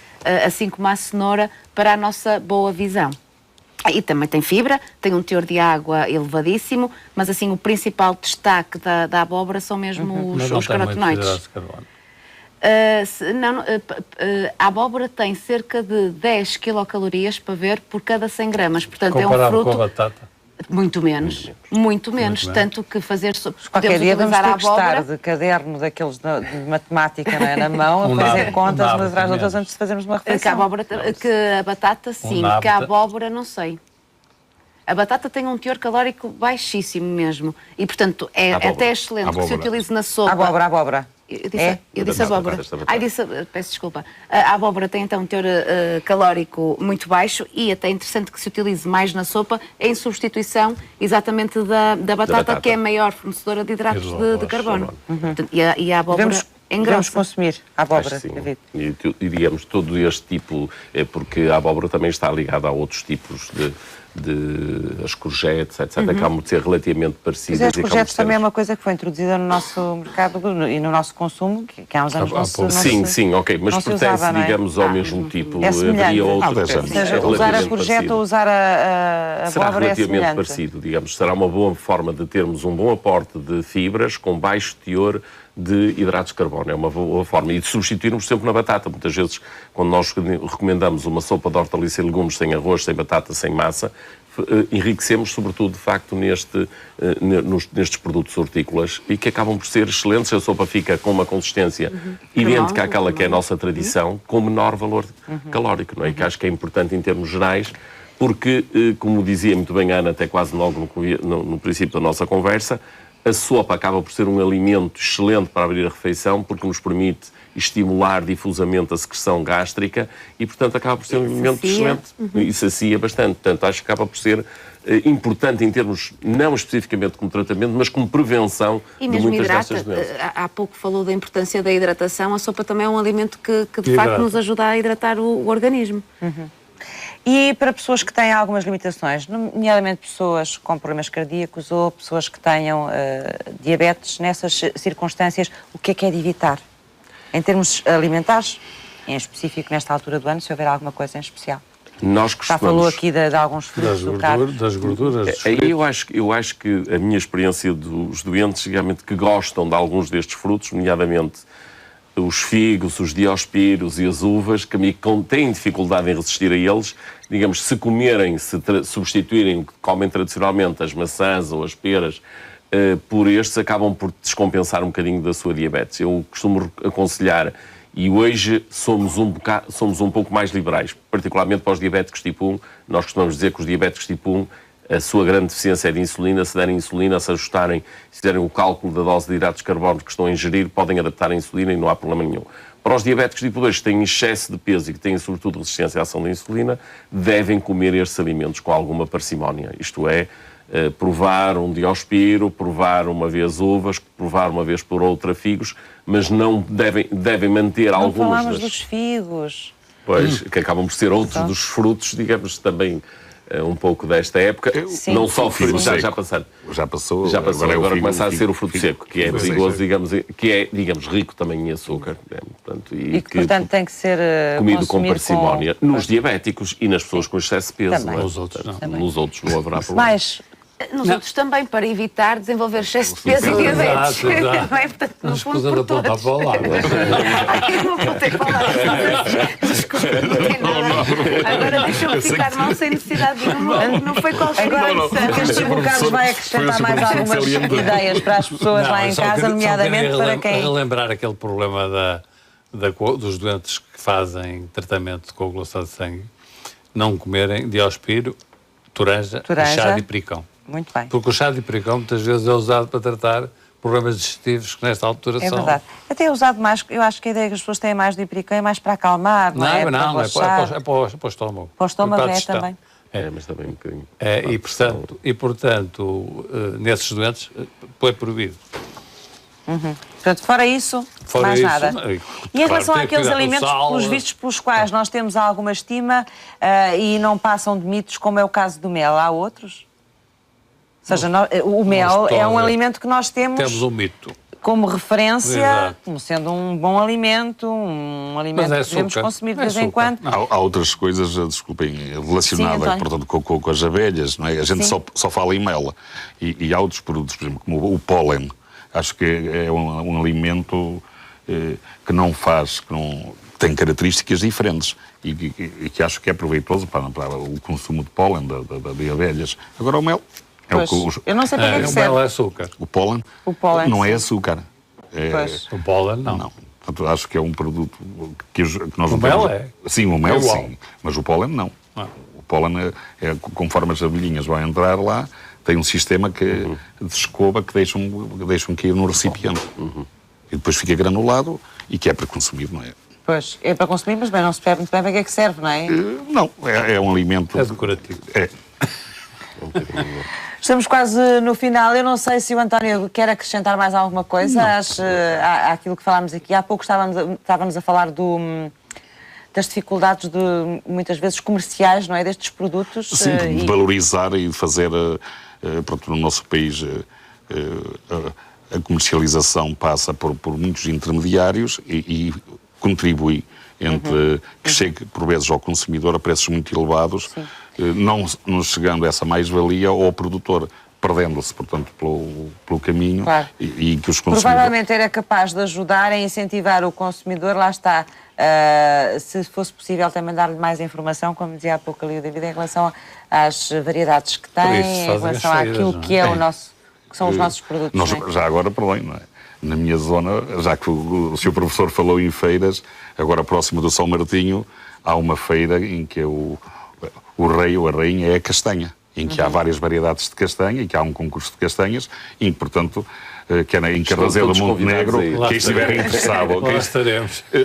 assim como a cenoura, para a nossa boa visão. E também tem fibra, tem um teor de água elevadíssimo, mas assim o principal destaque da abóbora são mesmo os carotenoides. A abóbora tem cerca de 10 quilocalorias para ver por cada 100 gramas. Portanto, comparado é um fruto... com a batata? Muito menos. Tanto que fazer... Qualquer dia vamos ter que estar de caderno daqueles de matemática, não é, na mão, a fazer contas umas atrás de outras antes de fazermos uma refeição. Que a batata, sim. Que a abóbora, não sei. A batata tem um teor calórico baixíssimo mesmo. E, portanto, é até excelente que se utilize na sopa. Abóbora. Eu disse abóbora. Peço desculpa. A abóbora tem então um teor calórico muito baixo e até é interessante que se utilize mais na sopa em substituição exatamente da batata, que é a maior fornecedora de hidratos de carbono. E a abóbora Devemos consumir a abóbora, David. E digamos, todo este tipo, porque a abóbora também está ligada a outros tipos as courgettes, etc., acabam de ser relativamente parecidas. Mas as courgettes também é uma coisa que foi introduzida no nosso mercado e no nosso consumo, que há uns anos não se Sim, ok, mas pertence, digamos, ao mesmo tipo. É semelhante. Ou seja, usar a courgette ou usar a abóbora será relativamente é parecido, digamos. Será uma boa forma de termos um bom aporte de fibras com baixo teor de hidratos de carbono. É uma boa forma. E de substituirmos sempre na batata. Muitas vezes, quando nós recomendamos uma sopa de hortaliça e legumes sem arroz, sem batata, sem massa, enriquecemos, sobretudo, de facto, nestes produtos hortícolas e que acabam por ser excelentes. A sopa fica com uma consistência idêntica àquela que é a nossa tradição, com menor valor calórico, não é? Que acho que é importante em termos gerais, porque, como dizia muito bem a Ana, até quase logo no princípio da nossa conversa, a sopa acaba por ser um alimento excelente para abrir a refeição, porque nos permite estimular difusamente a secreção gástrica e, portanto, acaba por ser um alimento excelente e sacia bastante. Portanto, acho que acaba por ser importante em termos, não especificamente como tratamento, mas como prevenção de muitas destas doenças. Há pouco falou da importância da hidratação. A sopa também é um alimento que de facto nos ajuda a hidratar o organismo. E para pessoas que têm algumas limitações, nomeadamente pessoas com problemas cardíacos ou pessoas que tenham diabetes, nessas circunstâncias, o que é de evitar? Em termos alimentares, em específico nesta altura do ano, se houver alguma coisa em especial? Já falou aqui de alguns frutos das gorduras. Aí eu acho que a minha experiência dos doentes, realmente, que gostam de alguns destes frutos, nomeadamente os figos, os diospiros e as uvas, que têm dificuldade em resistir a eles, digamos, se substituírem o que comem tradicionalmente, as maçãs ou as peras, por estes, acabam por descompensar um bocadinho da sua diabetes. Eu costumo aconselhar, e hoje somos um pouco mais liberais, particularmente para os diabéticos tipo 1. Nós costumamos dizer que os diabéticos tipo 1, a sua grande deficiência é de insulina. Se derem insulina, se ajustarem, se fizerem o cálculo da dose de hidratos de carbono que estão a ingerir, podem adaptar a insulina e não há problema nenhum. Para os diabéticos tipo 2, que têm excesso de peso e que têm, sobretudo, resistência à ação da insulina, devem comer estes alimentos com alguma parcimónia. Isto é, provar um diospiro, provar uma vez uvas, provar uma vez por outra figos, mas não devem manter algumas... Não falamos dos figos. Pois, que acabam por ser outros dos frutos, digamos, também um pouco desta época. Sim, não só o fruto, já passaram. Já passou. Agora começa a ser o fruto seco, que é perigoso, digamos, rico também em açúcar. Portanto, e que, portanto, tem que ser comido com parcimónia. Nos diabéticos e nas pessoas com excesso de peso. Também. Nos outros não haverá problema. Mas nos outros também, para evitar desenvolver excesso de peso e diabetes. Portanto, no fundo, por todos. Eu não vou ter que falar. Desculpa, não tem nada. Agora deixou-me ficar mal sem necessidade nenhuma. Não foi qualquer coisa. Porque este Bocados vai acrescentar mais algumas ideias para as pessoas lá em casa, nomeadamente para quem... relembrar aquele problema dos doentes que fazem tratamento de coagulação de sangue, não comerem diospiro, toranja e chá de pericão. Muito bem. Porque o chá de pericão muitas vezes é usado para tratar problemas digestivos que nesta altura são... É verdade. Até é usado mais, eu acho que a ideia que as pessoas têm mais do pericão é mais para acalmar, não é? É para o estômago. Para o estômago é também. Mas também um bocadinho. E portanto, nesses doentes, é proibido. Portanto, fora isso, mais nada. E em relação àqueles alimentos, pelos vistos, pelos quais nós temos alguma estima e não passam de mitos, como é o caso do mel, há outros? Ou seja, o mel é um alimento que nós temos um mito como referência, como sendo um bom alimento, um alimento que devemos consumir de vez em quando. Há outras coisas, desculpem, relacionadas, portanto, com as abelhas, não é? A gente só fala em mel. E há outros produtos, por exemplo, como o pólen. Acho que é um alimento que não tem características diferentes e que acho que é proveitoso para o consumo de pólen de abelhas. Agora o mel... eu não sei para que serve. O mel é açúcar. O pólen não é açúcar. O pólen não. Portanto, acho que é um produto que nós... O mel é? Sim, o mel sim. Mas o pólen não. O pólen, conforme as abelhinhas vão entrar lá, tem um sistema que de escova que deixam cair no recipiente. E depois fica granulado e que é para consumir, não é? Pois, é para consumir, mas bem, não se percebe muito bem para que é que serve, não é? Não, é um alimento... É decorativo. Estamos quase no final. Eu não sei se o António quer acrescentar mais alguma coisa àquilo que falámos aqui. Há pouco estávamos a falar das dificuldades muitas vezes comerciais, não é, destes produtos. Sim, de valorizar e de fazer, pronto, no nosso país, a comercialização passa por muitos intermediários e contribui que chegue, por vezes, ao consumidor a preços muito elevados, não chegando a essa mais-valia ao produtor, perdendo-se, portanto, pelo caminho. Claro. E que os consumidores... Provavelmente era capaz de ajudar a incentivar o consumidor, lá está, se fosse possível também dar-lhe mais informação, como dizia há pouco ali o David, em relação às variedades que tem, em relação àquilo que é o nosso, que são os nossos produtos. Nós, já agora, perdão, não é? Na minha zona, já que o Sr. Professor falou em feiras, agora próximo do São Martinho, há uma feira em que o rei ou a rainha é a castanha, em que há várias variedades de castanha, e que há um concurso de castanhas, e, portanto, que é em Carrazedo do Montenegro, quem estiver interessado,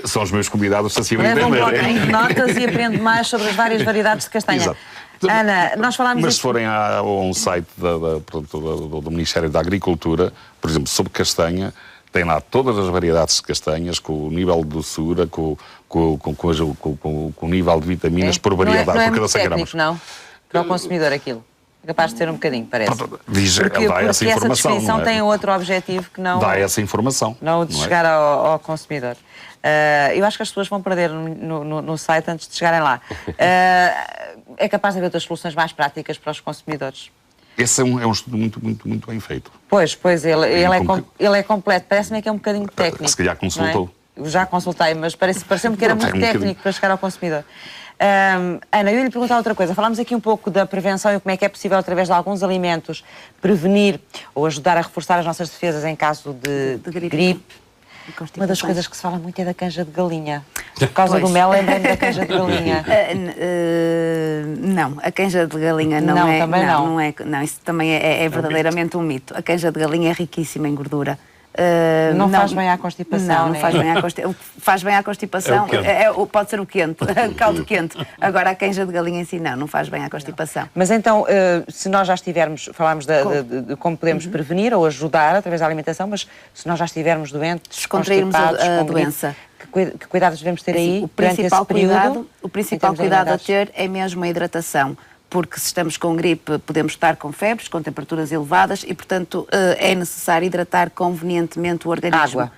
são os meus convidados a se Leva um bloquinho de notas e aprende mais sobre as várias variedades de castanha. Exato. Ana, nós falámos... Mas se forem a um site do Ministério da Agricultura, por exemplo, sobre castanha, tem lá todas as variedades de castanhas, com o nível de doçura, com o nível de vitaminas por variedade. Não é muito técnico, não? Para o consumidor aquilo. É capaz de ter um bocadinho, parece. Porque essa informação, descrição tem outro objetivo que não... Dá essa informação. Não de chegar ao consumidor. Eu acho que as pessoas vão perder no site antes de chegarem lá. É capaz de haver outras soluções mais práticas para os consumidores. Esse é um estudo muito bem feito. Pois, ele é completo. Parece-me que é um bocadinho técnico. Se calhar consultou. É? Já consultei, mas pareceu-me que era muito técnico para chegar ao consumidor. Ana, eu ia lhe perguntar outra coisa. Falámos aqui um pouco da prevenção e como é que é possível, através de alguns alimentos, prevenir ou ajudar a reforçar as nossas defesas em caso de gripe. Uma das coisas que se fala muito é da canja de galinha. Por causa do mel, lembrei-me da canja de galinha. Não, a canja de galinha não é. Também não. Não, isso também é verdadeiramente um mito. A canja de galinha é riquíssima em gordura. Não faz bem à constipação. Não faz bem à constipação. Faz bem à constipação. Pode ser o quente, caldo quente. Agora a canja de galinha em si não faz bem à constipação. Mas então, se nós já estivermos, falámos de como podemos prevenir ou ajudar através da alimentação, mas se nós já estivermos doentes, contrairmos a doença, que cuidados devemos ter aí? O principal cuidado a ter é mesmo a hidratação. Porque se estamos com gripe podemos estar com febres, com temperaturas elevadas e, portanto, é necessário hidratar convenientemente o organismo.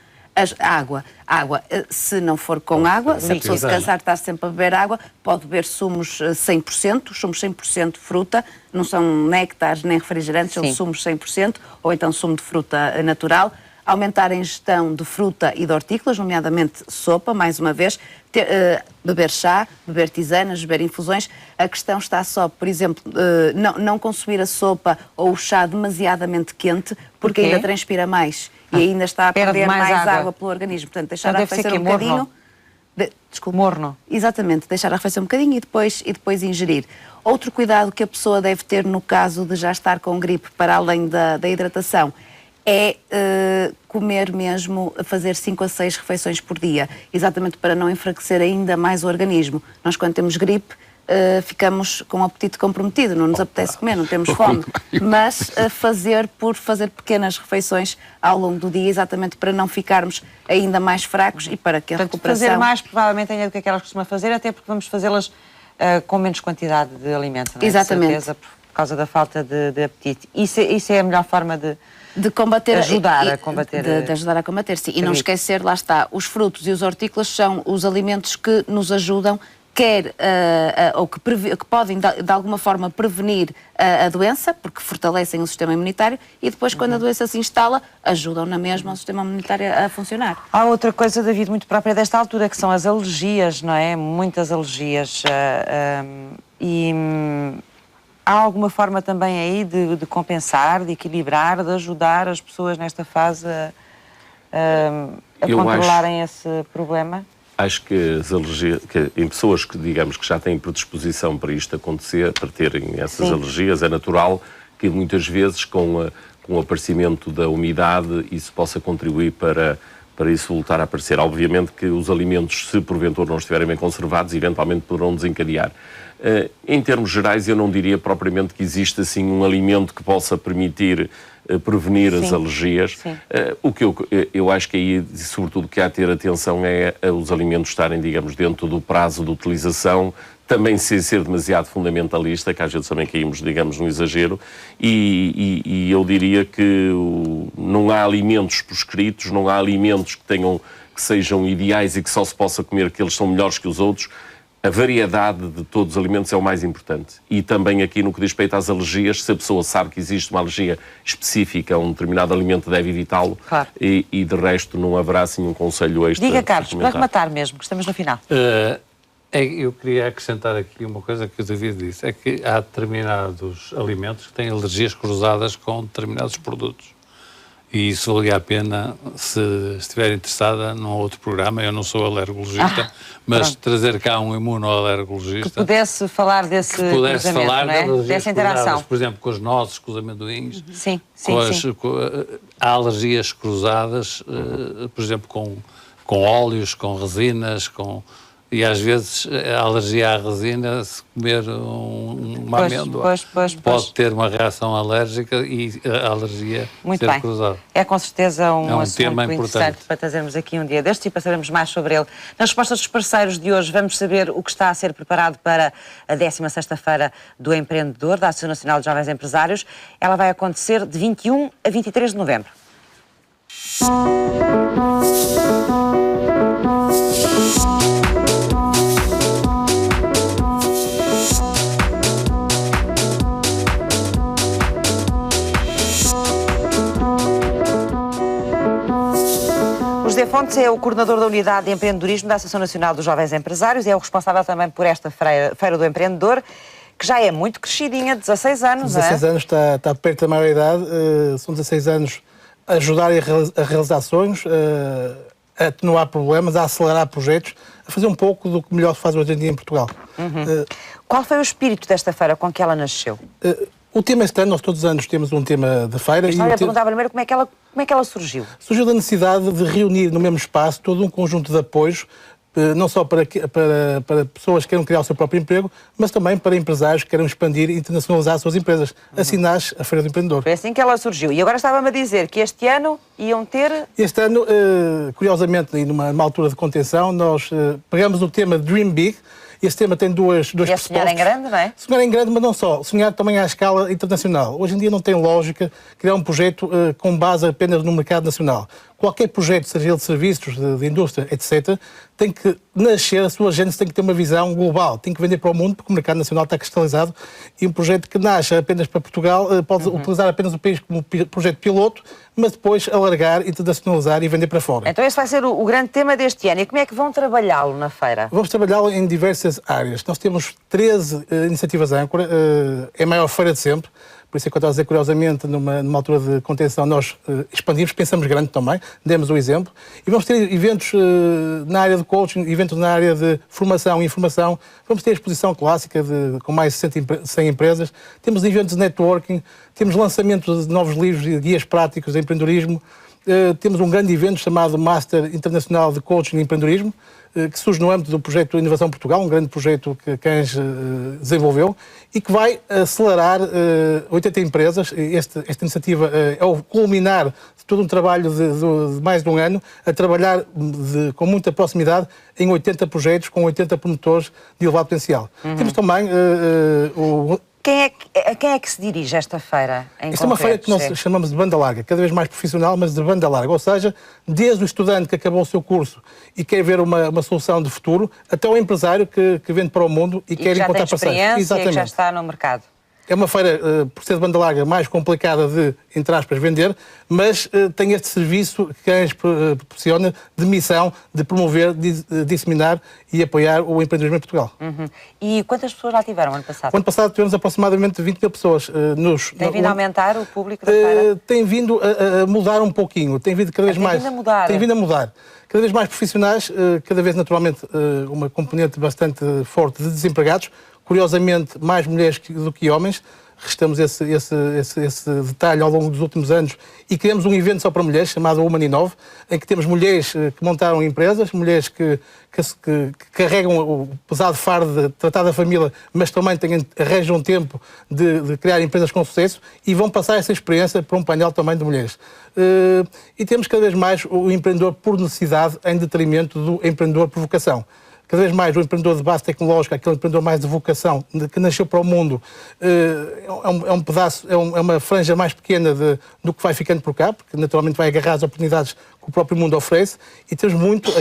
Água. Se não for com água, se a pessoa se cansar de estar sempre a beber água, pode beber sumos 100%, sumos 100% fruta, não são néctares nem refrigerantes, são sumos 100%, ou então sumo de fruta natural. Aumentar a ingestão de fruta e de hortícolas, nomeadamente sopa, mais uma vez, beber chá, beber tisanas, beber infusões. A questão está só, por exemplo, não consumir a sopa ou o chá demasiadamente quente, porque ainda transpira mais e ainda está a perder mais água pelo organismo. Portanto, deixar a refeição um bocadinho... Desculpe. Morno. Exatamente, deixar a refeição um bocadinho e depois ingerir. Outro cuidado que a pessoa deve ter no caso de já estar com gripe, para além da hidratação, é comer mesmo, fazer 5 a 6 refeições por dia, exatamente para não enfraquecer ainda mais o organismo. Nós, quando temos gripe, ficamos com o apetite comprometido, não nos apetece comer, não temos fome, mas fazer pequenas refeições ao longo do dia, exatamente para não ficarmos ainda mais fracos e para que a recuperação... Fazer mais, provavelmente, ainda do que aquelas que costuma fazer, até porque vamos fazê-las com menos quantidade de alimento, não é? Exatamente. De certeza, por causa da falta de apetite. Isso é a melhor forma de combater, ajudar a combater. De ajudar a combater, sim. E não esquecer, lá está, os frutos e os hortícolas são os alimentos que nos ajudam, ou que podem, de alguma forma, prevenir a doença, porque fortalecem o sistema imunitário, e depois, quando a doença se instala, ajudam na mesma o sistema imunitário a funcionar. Há outra coisa, David, muito própria desta altura, que são as alergias, não é? Muitas alergias. Há alguma forma também aí de compensar, de equilibrar, de ajudar as pessoas nesta fase a controlarem esse problema? Acho que as alergias, em pessoas que, digamos, que já têm predisposição para isto acontecer, para terem essas alergias, é natural que muitas vezes com o aparecimento da umidade isso possa contribuir para para isso voltar a aparecer. Obviamente que os alimentos, se porventura não estiverem bem conservados, eventualmente poderão desencadear. Em termos gerais, eu não diria propriamente que existe assim um alimento que possa permitir prevenir as alergias. O que eu acho que aí, sobretudo, que há a ter atenção é os alimentos estarem, digamos, dentro do prazo de utilização, também sem ser demasiado fundamentalista, que às vezes também caímos, digamos, no exagero, e eu diria que não há alimentos prescritos, não há alimentos que sejam ideais e que só se possa comer que eles são melhores que os outros. A variedade de todos os alimentos é o mais importante. E também aqui no que diz respeito às alergias, se a pessoa sabe que existe uma alergia específica a um determinado alimento, deve evitá-lo. Claro. E de resto não haverá assim um conselho extra. Diga, Carlos, para rematar mesmo, que estamos no final. Eu queria acrescentar aqui uma coisa que o David disse, é que há determinados alimentos que têm alergias cruzadas com determinados produtos. E isso valia a pena, se estiver interessada num outro programa, eu não sou alergologista, mas trazer cá um imunoalergologista... Que pudesse falar desse falar, não é? Dessa interação. Por exemplo, com as nozes, com os amendoins. Sim. Há alergias cruzadas, por exemplo, com óleos, com resinas, E às vezes a alergia à resina, se comer uma amêndoa, pode ter uma reação alérgica e a alergia ser cruzada. É com certeza um assunto tema interessante para trazermos aqui um dia destes e para sabermos mais sobre ele. Nas respostas dos parceiros de hoje vamos saber o que está a ser preparado para a 16ª Feira do Empreendedor, da Associação Nacional de Jovens Empresários. Ela vai acontecer de 21 a 23 de novembro. José Fontes é o coordenador da Unidade de Empreendedorismo da Associação Nacional dos Jovens Empresários e é o responsável também por esta Feira do Empreendedor, que já é muito crescidinha, 16 anos, 16 anos, está perto da maioridade, são 16 anos a ajudar a realizar sonhos, a atenuar problemas, a acelerar projetos, a fazer um pouco do que melhor se faz hoje em dia em Portugal. Qual foi o espírito desta feira com que ela nasceu? O tema este ano, nós todos os anos temos um tema de feira. Mas olha, perguntava primeiro como é que ela surgiu. Surgiu da necessidade de reunir no mesmo espaço todo um conjunto de apoios, não só para pessoas que queiram criar o seu próprio emprego, mas também para empresários que queiram expandir e internacionalizar as suas empresas. Assim nasce a Feira do Empreendedor. Foi assim que ela surgiu. E agora estava-me a dizer que este ano iam ter... Este ano, curiosamente, e numa altura de contenção, nós pegamos o tema Dream Big. Esse tema tem dois pressupostos. Sonhar em grande, não é? Sonhar em grande, mas não só. Sonhar também à escala internacional. Hoje em dia não tem lógica criar um projeto com base apenas no mercado nacional. Qualquer projeto, seja ele de serviços, de indústria, etc., tem que nascer, a sua agência tem que ter uma visão global, tem que vender para o mundo, porque o mercado nacional está cristalizado, e um projeto que nasce apenas para Portugal pode utilizar apenas o país como projeto piloto, mas depois alargar, internacionalizar e vender para fora. Então esse vai ser o grande tema deste ano. E como é que vão trabalhá-lo na feira? Vamos trabalhá-lo em diversas áreas. Nós temos 13 iniciativas âncora, é a maior feira de sempre. Por isso é que eu estou a dizer, curiosamente, numa altura de contenção, nós expandimos, pensamos grande também, demos o exemplo. E vamos ter eventos na área de coaching, eventos na área de formação e informação. Vamos ter a exposição clássica com mais de 100 empresas. Temos eventos de networking, temos lançamento de novos livros e guias práticos de empreendedorismo. Temos um grande evento chamado Master Internacional de Coaching e Empreendedorismo, que surge no âmbito do projeto Inovação Portugal, um grande projeto que a CANS desenvolveu e que vai acelerar 80 empresas. Esta iniciativa é o culminar de todo um trabalho de mais de um ano, a trabalhar com muita proximidade em 80 projetos, com 80 promotores de elevado potencial. Temos também A quem é que se dirige esta feira? Esta é uma feira que nós chamamos de banda larga, cada vez mais profissional, mas de banda larga. Ou seja, desde o estudante que acabou o seu curso e quer ver uma solução de futuro, até o empresário que vende para o mundo e quer encontrar parceiros. Exatamente. E que já está no mercado. É uma feira, por ser de banda larga, mais complicada de, entre aspas, vender, mas tem este serviço que a CANS proporciona de missão de promover, de disseminar e apoiar o empreendedorismo em Portugal. E quantas pessoas lá tiveram ano passado? O ano passado tivemos aproximadamente 20 mil pessoas. Tem vindo a aumentar o público da feira? Tem vindo a mudar um pouquinho, tem vindo cada vez mais... Tem vindo a mudar. Cada vez mais profissionais, cada vez naturalmente uma componente bastante forte de desempregados, curiosamente mais mulheres do que homens, registamos esse detalhe ao longo dos últimos anos e criamos um evento só para mulheres, chamado Woman Inove, em que temos mulheres que montaram empresas, mulheres que carregam o pesado fardo de tratar da família, mas também arranjam tempo de criar empresas com sucesso e vão passar essa experiência para um painel também de mulheres. E temos cada vez mais o empreendedor por necessidade em detrimento do empreendedor por vocação. Cada vez mais o empreendedor de base tecnológica, aquele empreendedor mais de vocação, que nasceu para o mundo, é um pedaço, é uma franja mais pequena do que vai ficando por cá, porque naturalmente vai agarrar as oportunidades que o próprio mundo oferece, e temos muito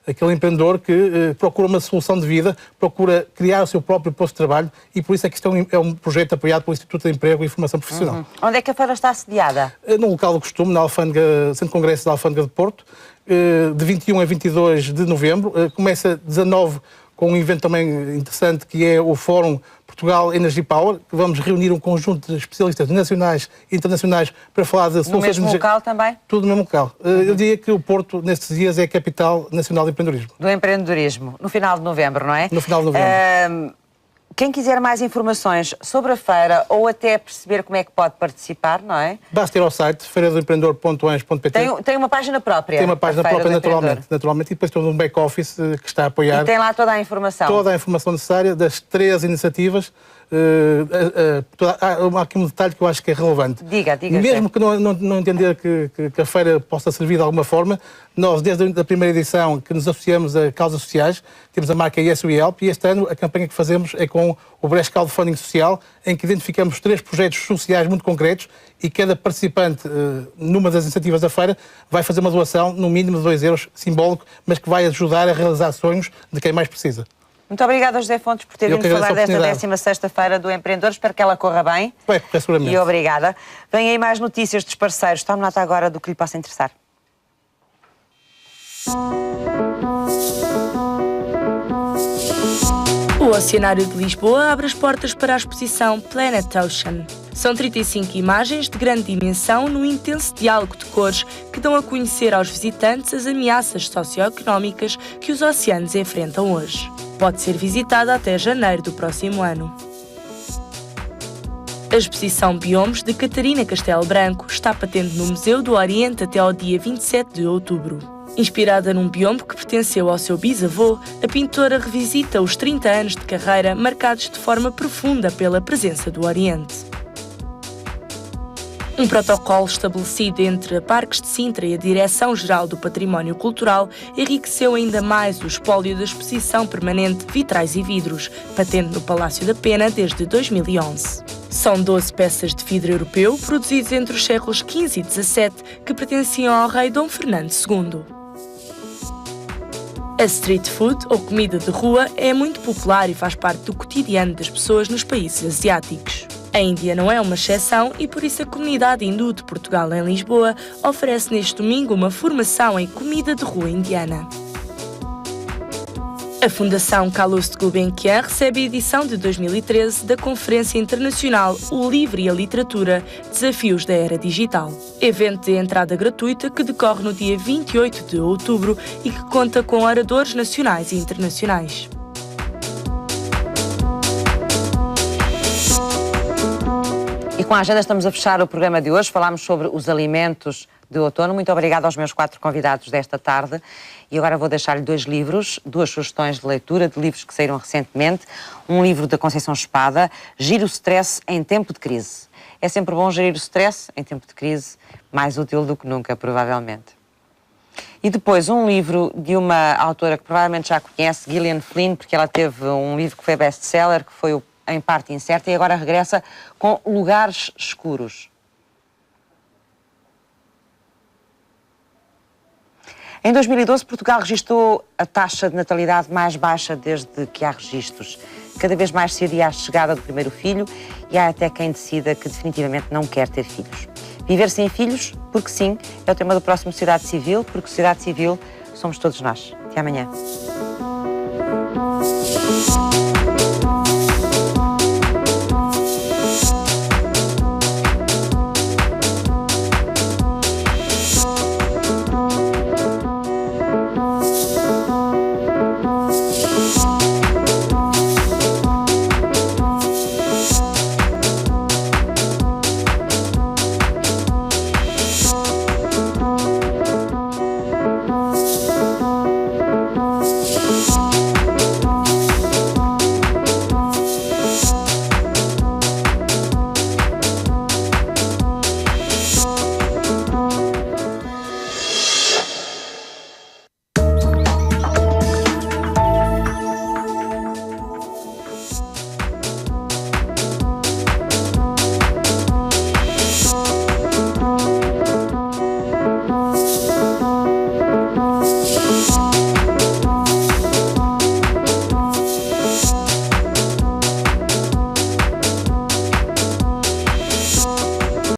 aquele empreendedor que procura uma solução de vida, procura criar o seu próprio posto de trabalho, e por isso é que isto é um projeto apoiado pelo Instituto de Emprego e Formação Profissional. Onde é que a feira está assediada? No local do costume, na Centro de Congressos da Alfândega de Porto, de 21 a 22 de novembro. Começa 19 com um evento também interessante, que é o Fórum Portugal Energy Power, que vamos reunir um conjunto de especialistas nacionais e internacionais para falar de soluções... No mesmo local também? Tudo no mesmo local. Eu diria que o Porto, nestes dias, é a capital nacional do empreendedorismo. Do empreendedorismo, no final de novembro, não é? No final de novembro. Quem quiser mais informações sobre a feira ou até perceber como é que pode participar, não é? Basta ir ao site feiradoempreendedor.ans.pt. Tem uma página própria. Tem uma página própria, naturalmente. E depois temos um back-office que está a apoiar. E tem lá toda a informação. Toda a informação necessária das 3 iniciativas. Há aqui um detalhe que eu acho que é relevante. Diga. Mesmo que não entender que a feira possa servir de alguma forma, nós, desde a primeira edição, que nos associamos a causas sociais, temos a marca Yes We Help, e este ano a campanha que fazemos é com o Brecht Crowdfunding Social, em que identificamos 3 projetos sociais muito concretos e cada participante, numa das iniciativas da feira, vai fazer uma doação, no mínimo de 2 euros, simbólico, mas que vai ajudar a realizar sonhos de quem mais precisa. Muito obrigada, José Fontes, por ter vindo falar desta 16ª Feira do Empreendedor. Espero que ela corra bem. Vai correr seguramente. E obrigada. Vêm aí mais notícias dos parceiros. Tome nota agora do que lhe possa interessar. O Oceanário de Lisboa abre as portas para a exposição Planet Ocean. São 35 imagens de grande dimensão no intenso diálogo de cores que dão a conhecer aos visitantes as ameaças socioeconómicas que os oceanos enfrentam hoje. Pode ser visitada até janeiro do próximo ano. A exposição Biomes de Catarina Castelo Branco está patente no Museu do Oriente até ao dia 27 de outubro. Inspirada num biome que pertenceu ao seu bisavô, a pintora revisita os 30 anos de carreira marcados de forma profunda pela presença do Oriente. Um protocolo estabelecido entre a Parques de Sintra e a Direção-Geral do Património Cultural enriqueceu ainda mais o espólio da exposição permanente Vitrais e Vidros, patente no Palácio da Pena desde 2011. São 12 peças de vidro europeu produzidos entre os séculos XV e XVII que pertenciam ao rei Dom Fernando II. A street food, ou comida de rua, é muito popular e faz parte do cotidiano das pessoas nos países asiáticos. A Índia não é uma exceção e por isso a comunidade hindu de Portugal em Lisboa oferece neste domingo uma formação em comida de rua indiana. A Fundação Calouste Gulbenkian recebe a edição de 2013 da Conferência Internacional O Livro e a Literatura – Desafios da Era Digital. Evento de entrada gratuita que decorre no dia 28 de outubro e que conta com oradores nacionais e internacionais. E com a agenda estamos a fechar o programa de hoje. Falámos sobre os alimentos de outono. Muito obrigada aos meus 4 convidados desta tarde. E agora vou deixar-lhe 2 livros, 2 sugestões de leitura de livros que saíram recentemente. Um livro da Conceição Espada, Gire o Stress em Tempo de Crise. É sempre bom gerir o stress em tempo de crise, mais útil do que nunca, provavelmente. E depois um livro de uma autora que provavelmente já conhece, Gillian Flynn, porque ela teve um livro que foi best-seller, que foi o Em Parte Incerta, e agora regressa com Lugares Escuros. Em 2012, Portugal registrou a taxa de natalidade mais baixa desde que há registros. Cada vez mais se adia a chegada do primeiro filho e há até quem decida que definitivamente não quer ter filhos. Viver sem filhos, porque sim, é o tema do próximo Sociedade Civil, porque Sociedade Civil somos todos nós. Até amanhã.